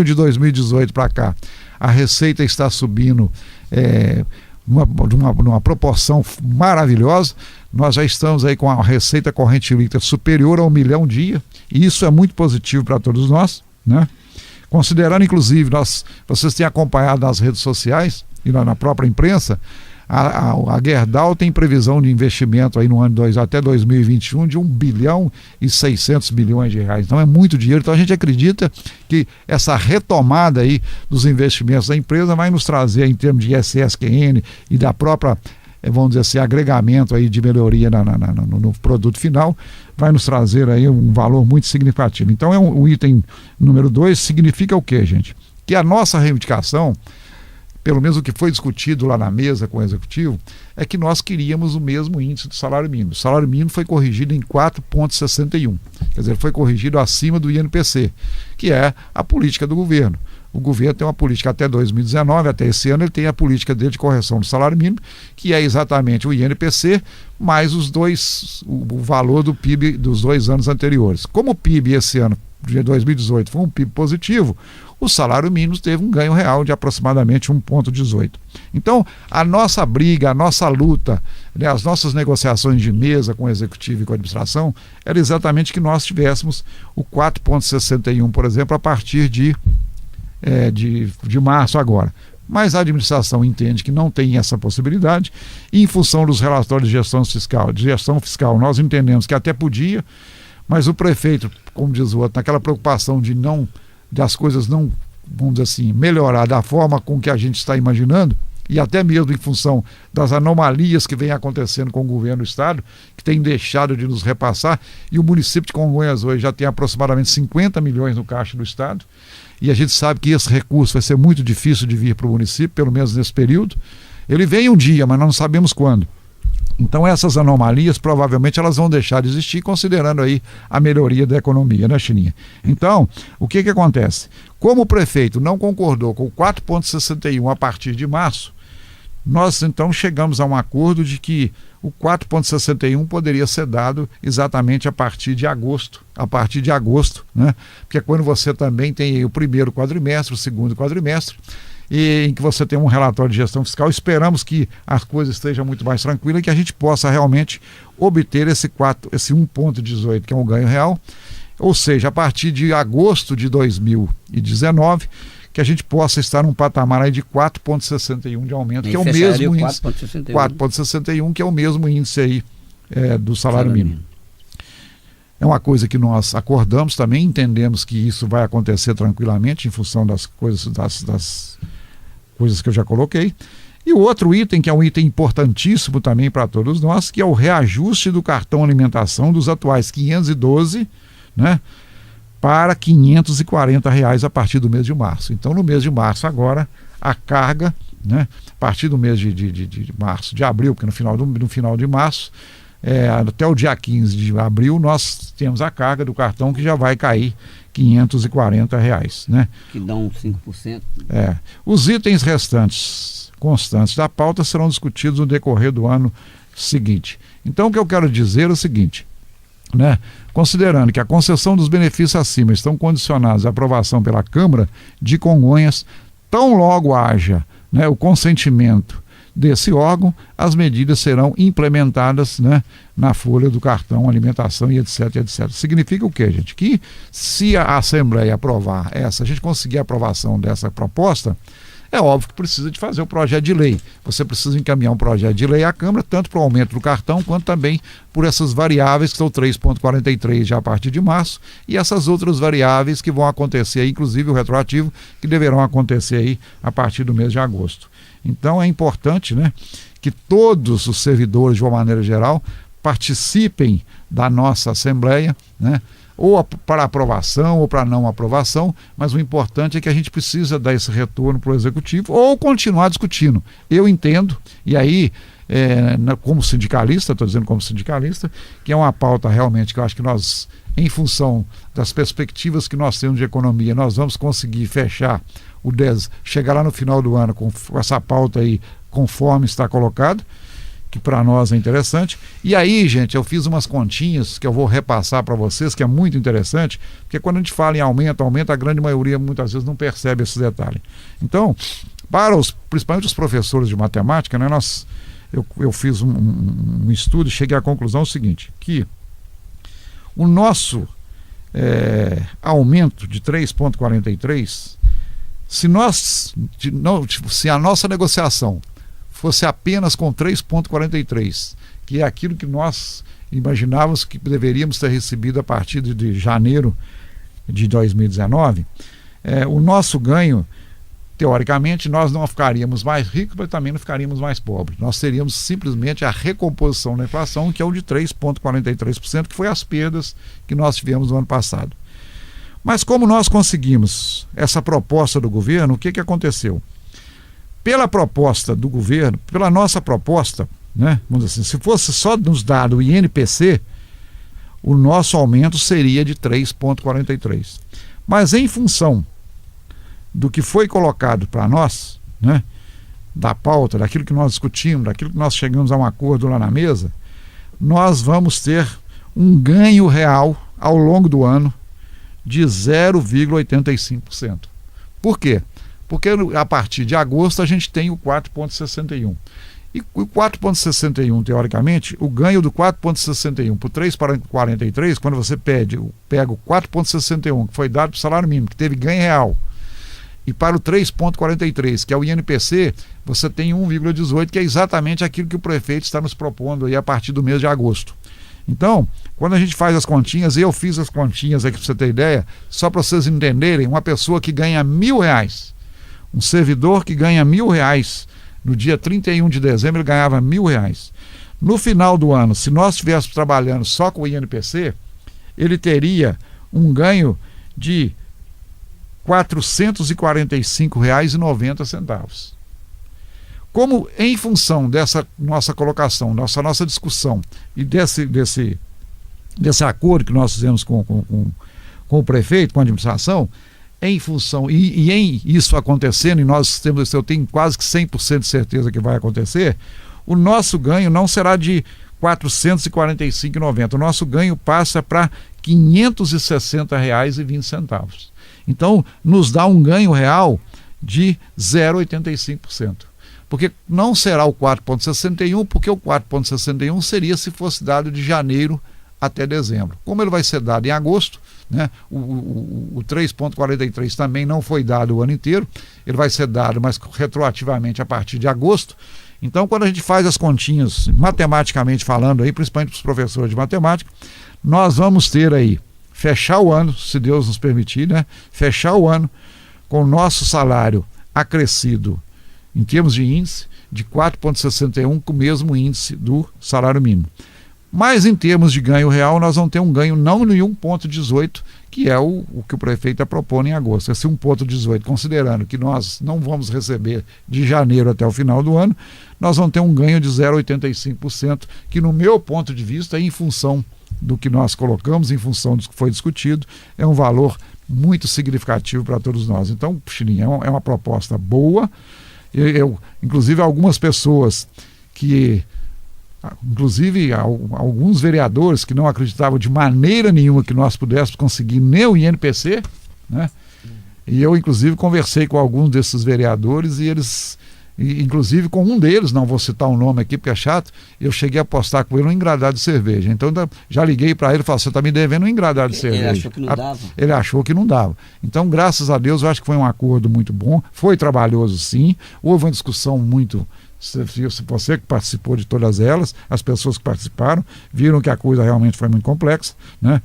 de 2018 para cá, a receita está subindo numa proporção maravilhosa. Nós já estamos aí com a receita corrente líquida superior a 1 milhão dia, e isso é muito positivo para todos nós, né? Considerando, inclusive, vocês têm acompanhado nas redes sociais e na própria imprensa, a Gerdau tem previsão de investimento aí no ano até 2021 de 1 bilhão e 600 bilhões de reais. Então é muito dinheiro. Então a gente acredita que essa retomada aí dos investimentos da empresa vai nos trazer, em termos de ISSQN e da própria, vamos dizer assim, agregamento aí de melhoria no produto final, vai nos trazer aí um valor muito significativo. Então o item número 2 significa o quê, gente? Que a nossa reivindicação, pelo menos o que foi discutido lá na mesa com o Executivo, é que nós queríamos o mesmo índice do salário mínimo. O salário mínimo foi corrigido em 4,61, quer dizer, foi corrigido acima do INPC, que é a política do governo. O governo tem uma política até 2019, até esse ano ele tem a política dele de correção do salário mínimo, que é exatamente o INPC mais o valor do PIB dos 2 anos anteriores. Como o PIB esse ano, de 2018, foi um PIB positivo, o salário mínimo teve um ganho real de aproximadamente 1,18. Então, a nossa briga, a nossa luta, né, as nossas negociações de mesa com o Executivo e com a administração, era exatamente que nós tivéssemos o 4,61, por exemplo, a partir de março agora. Mas a administração entende que não tem essa possibilidade, e em função dos relatórios de gestão fiscal, nós entendemos que até podia, mas o prefeito, como diz o outro, naquela preocupação das coisas não, vamos dizer assim, melhorar da forma com que a gente está imaginando, e até mesmo em função das anomalias que vem acontecendo com o governo do estado, que tem deixado de nos repassar, e o município de Congonhas hoje já tem aproximadamente 50 milhões no caixa do estado, e a gente sabe que esse recurso vai ser muito difícil de vir para o município, pelo menos nesse período. Ele vem um dia, mas não sabemos quando. Então essas anomalias provavelmente elas vão deixar de existir, considerando aí a melhoria da economia, né, Chininha? Então, o que acontece? Como o prefeito não concordou com o 4,61 a partir de março, nós então chegamos a um acordo de que o 4,61 poderia ser dado exatamente a partir de agosto, né? Porque é quando você também tem aí o primeiro quadrimestre, o segundo quadrimestre, e em que você tem um relatório de gestão fiscal. Esperamos que as coisas estejam muito mais tranquilas e que a gente possa realmente obter esse 1,18, que é um ganho real, ou seja, a partir de agosto de 2019, que a gente possa estar num patamar aí de 4,61 de aumento, que é o mesmo índice, 4,61, que é o mesmo índice aí do salário mínimo. É uma coisa que nós acordamos também, entendemos que isso vai acontecer tranquilamente em função das coisas, das coisas que eu já coloquei. E o outro item, que é um item importantíssimo também para todos nós, que é o reajuste do cartão alimentação dos atuais 512, né, para R$540 a partir do mês de março. Então, no mês de março agora, a carga, né, a partir do mês de março, de abril, porque no final de março, até o dia 15 de abril, nós temos a carga do cartão que já vai cair R$540, né? Que dão 5%. Os itens restantes, constantes da pauta, serão discutidos no decorrer do ano seguinte. Então, o que eu quero dizer é o seguinte, né? Considerando que a concessão dos benefícios acima estão condicionados à aprovação pela Câmara de Congonhas, tão logo haja, né, o consentimento desse órgão, as medidas serão implementadas, né, na folha do cartão alimentação e etc, etc. Significa o quê, gente? Que se a Assembleia aprovar a gente conseguir a aprovação dessa proposta, é óbvio que precisa de fazer o projeto de lei. Você precisa encaminhar um projeto de lei à Câmara, tanto para o aumento do cartão, quanto também por essas variáveis que são 3,43 já a partir de março, e essas outras variáveis que vão acontecer aí, inclusive o retroativo, que deverão acontecer aí a partir do mês de agosto. Então é importante, né, que todos os servidores, de uma maneira geral, participem da nossa Assembleia, né, ou para aprovação ou para não aprovação, mas o importante é que a gente precisa dar esse retorno para o Executivo ou continuar discutindo. Eu entendo, e aí, como sindicalista, estou dizendo como sindicalista, que é uma pauta realmente que eu acho que nós, em função das perspectivas que nós temos de economia, nós vamos conseguir fechar chegar lá no final do ano com essa pauta aí, conforme está colocado, que para nós é interessante. E aí, gente, eu fiz umas continhas que eu vou repassar para vocês, que é muito interessante, porque quando a gente fala em aumento, a grande maioria muitas vezes não percebe esse detalhe. Então, principalmente os professores de matemática, né, eu fiz um estudo e cheguei à conclusão se o nosso aumento de 3,43, se a nossa negociação fosse apenas com 3,43, que é aquilo que nós imaginávamos que deveríamos ter recebido a partir de janeiro de 2019, o nosso ganho, teoricamente, nós não ficaríamos mais ricos, mas também não ficaríamos mais pobres. Nós teríamos simplesmente a recomposição da inflação, que é o de 3,43%, que foi as perdas que nós tivemos no ano passado. Mas como nós conseguimos essa proposta do governo, o que aconteceu? Pela proposta do governo, pela nossa proposta, né, vamos dizer assim, se fosse só nos dado o INPC, o nosso aumento seria de 3,43. Mas em função do que foi colocado para nós, né, da pauta, daquilo que nós discutimos, daquilo que nós chegamos a um acordo lá na mesa, nós vamos ter um ganho real ao longo do ano de 0,85%. Por quê? Porque a partir de agosto a gente tem o 4,61. E o 4,61, teoricamente, o ganho do 4,61 por 3,43, quando você pega o 4,61, que foi dado para o salário mínimo, que teve ganho real, e para o 3,43, que é o INPC, você tem 1,18, que é exatamente aquilo que o prefeito está nos propondo aí a partir do mês de agosto. Então, quando a gente faz as continhas, eu fiz as continhas aqui para você ter ideia, só para vocês entenderem, uma pessoa que ganha R$1.000, um servidor que ganha R$1.000, no dia 31 de dezembro ele ganhava R$1.000. No final do ano, se nós estivéssemos trabalhando só com o INPC, ele teria um ganho de R$445,90. Como em função dessa nossa colocação, nossa discussão e desse acordo que nós fizemos com o prefeito, com a administração, em função, e em isso acontecendo, e eu tenho quase que 100% de certeza que vai acontecer, o nosso ganho não será de R$ 445,90, o nosso ganho passa para R$ 560,20. Então, nos dá um ganho real de 0,85%. Porque não será o 4,61, porque o 4,61 seria se fosse dado de janeiro até dezembro. Como ele vai ser dado em agosto, né, o 3,43 também não foi dado o ano inteiro, ele vai ser dado, mas retroativamente a partir de agosto. Então, quando a gente faz as continhas, matematicamente falando, aí, principalmente para os professores de matemática, nós vamos ter aí, fechar o ano, se Deus nos permitir, né, fechar o ano com o nosso salário acrescido em termos de índice, de 4,61, com o mesmo índice do salário mínimo. Mas em termos de ganho real, nós vamos ter um ganho não de 1,18, que é o que o prefeito propõe em agosto. Esse 1,18, considerando que nós não vamos receber de janeiro até o final do ano, nós vamos ter um ganho de 0,85%, que no meu ponto de vista, em função do que nós colocamos, em função do que foi discutido, é um valor muito significativo para todos nós. Então, Chilinha, é uma proposta boa. Inclusive, algumas pessoas inclusive alguns vereadores que não acreditavam de maneira nenhuma que nós pudéssemos conseguir nem o INPC, né? E eu inclusive conversei com alguns desses vereadores e eles, inclusive com um deles, não vou citar o nome aqui porque é chato, eu cheguei a apostar com ele um engradado de cerveja. Então já liguei para ele e falei, você está me devendo um engradado de cerveja. Ele achou que não dava? Ele achou que não dava. Então, graças a Deus, eu acho que foi um acordo muito bom, foi trabalhoso sim, houve uma discussão muito... Se você que participou de todas elas, as pessoas que participaram, viram que a coisa realmente foi muito complexa, né?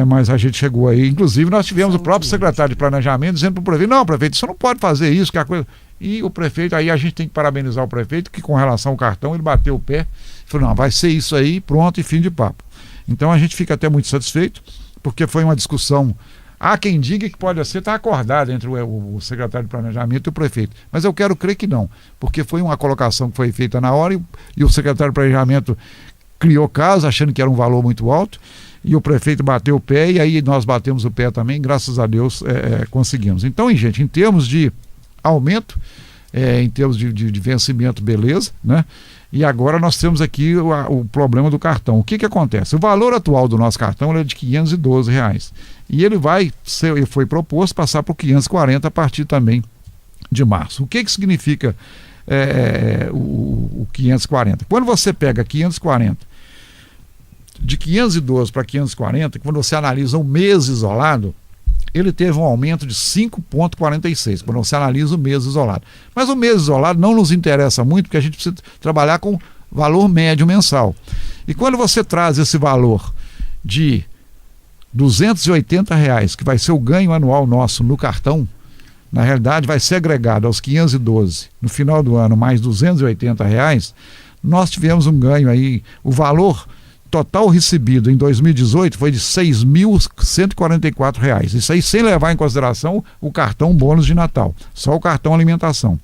Mas a gente chegou aí, inclusive nós tivemos o próprio secretário de planejamento dizendo para o prefeito, não, prefeito, você não pode fazer isso, que a coisa... E o prefeito, aí a gente tem que parabenizar o prefeito, que com relação ao cartão, ele bateu o pé, falou, não, vai ser isso aí, pronto, e fim de papo. Então a gente fica até muito satisfeito, porque foi uma discussão. Há quem diga que pode ser, está acordado entre o secretário de planejamento e o prefeito. Mas eu quero crer que não, porque foi uma colocação que foi feita na hora e o secretário de planejamento criou caso, achando que era um valor muito alto, e o prefeito bateu o pé, e aí nós batemos o pé também, graças a Deus conseguimos. Então, gente, em termos de aumento, em termos de vencimento, beleza, né? E agora nós temos aqui o problema do cartão. O que acontece? O valor atual do nosso cartão é de R$ 512. E ele foi proposto passar para o 540 a partir também de março. O que significa o 540? Quando você pega 540, de 512 para 540, quando você analisa um mês isolado, ele teve um aumento de 5,46, quando você analisa o mês isolado. Mas o mês isolado não nos interessa muito, porque a gente precisa trabalhar com valor médio mensal. E quando você traz esse valor de R$ 280, que vai ser o ganho anual nosso no cartão, na realidade vai ser agregado aos 512 no final do ano, mais R$ 280, nós tivemos um ganho aí, o valor total recebido em 2018 foi de R$ 6.144. Isso aí sem levar em consideração o cartão bônus de Natal, só o cartão alimentação.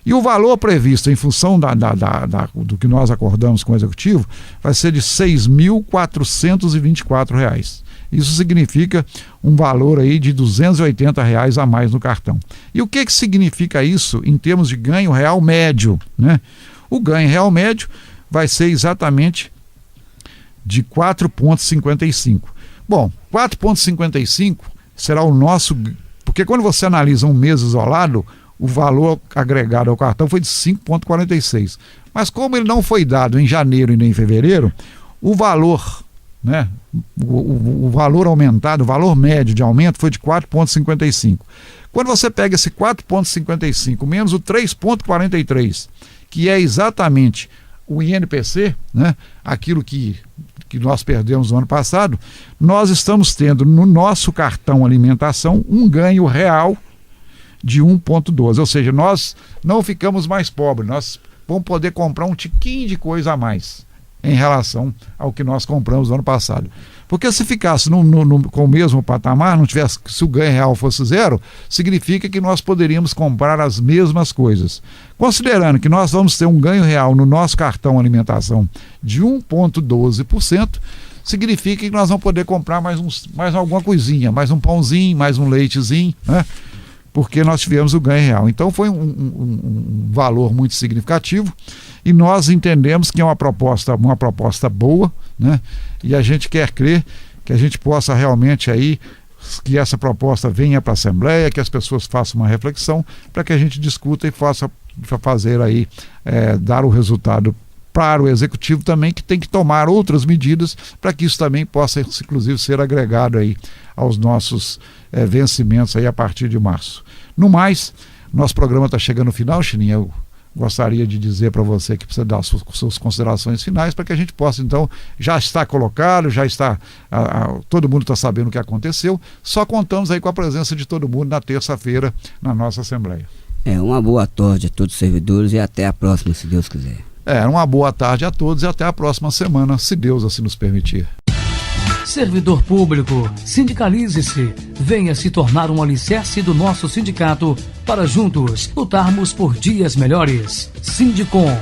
E o valor previsto em função do que nós acordamos com o Executivo vai ser de R$ 6.424. Isso significa um valor aí de R$ 280 a mais no cartão. E o que significa isso em termos de ganho real médio, né? O ganho real médio vai ser exatamente de 4,55. Bom, 4,55 será o nosso... Porque quando você analisa um mês isolado, o valor agregado ao cartão foi de 5,46. Mas como ele não foi dado em janeiro e nem em fevereiro, o valor, né, o valor aumentado, o valor médio de aumento foi de 4,55. Quando você pega esse 4,55 menos o 3,43, que é exatamente o INPC, né, aquilo que nós perdemos no ano passado, nós estamos tendo no nosso cartão alimentação um ganho real de 1,12, ou seja, nós não ficamos mais pobres, nós vamos poder comprar um tiquinho de coisa a mais em relação ao que nós compramos no ano passado. Porque se ficasse com o mesmo patamar, não tivesse, se o ganho real fosse zero, significa que nós poderíamos comprar as mesmas coisas. Considerando que nós vamos ter um ganho real no nosso cartão alimentação de 1,12%, significa que nós vamos poder comprar mais alguma coisinha, mais um pãozinho, mais um leitezinho, né? Porque nós tivemos o ganho real. Então foi um valor muito significativo e nós entendemos que é uma proposta boa, né? E a gente quer crer que a gente possa realmente aí, que essa proposta venha para a Assembleia, que as pessoas façam uma reflexão, para que a gente discuta e faça fazer aí, dar o resultado para o Executivo também, que tem que tomar outras medidas para que isso também possa, inclusive, ser agregado aí aos nossos vencimentos aí a partir de março. No mais, nosso programa está chegando no final, Chininha. Eu gostaria de dizer para você que precisa dar suas considerações finais para que a gente possa, então, já está colocado, já está, todo mundo está sabendo o que aconteceu, só contamos aí com a presença de todo mundo na terça-feira na nossa Assembleia. Uma boa tarde a todos os servidores e até a próxima, se Deus quiser. Uma boa tarde a todos e até a próxima semana, se Deus assim nos permitir. Servidor público, sindicalize-se. Venha se tornar um alicerce do nosso sindicato para juntos lutarmos por dias melhores. Sindicom.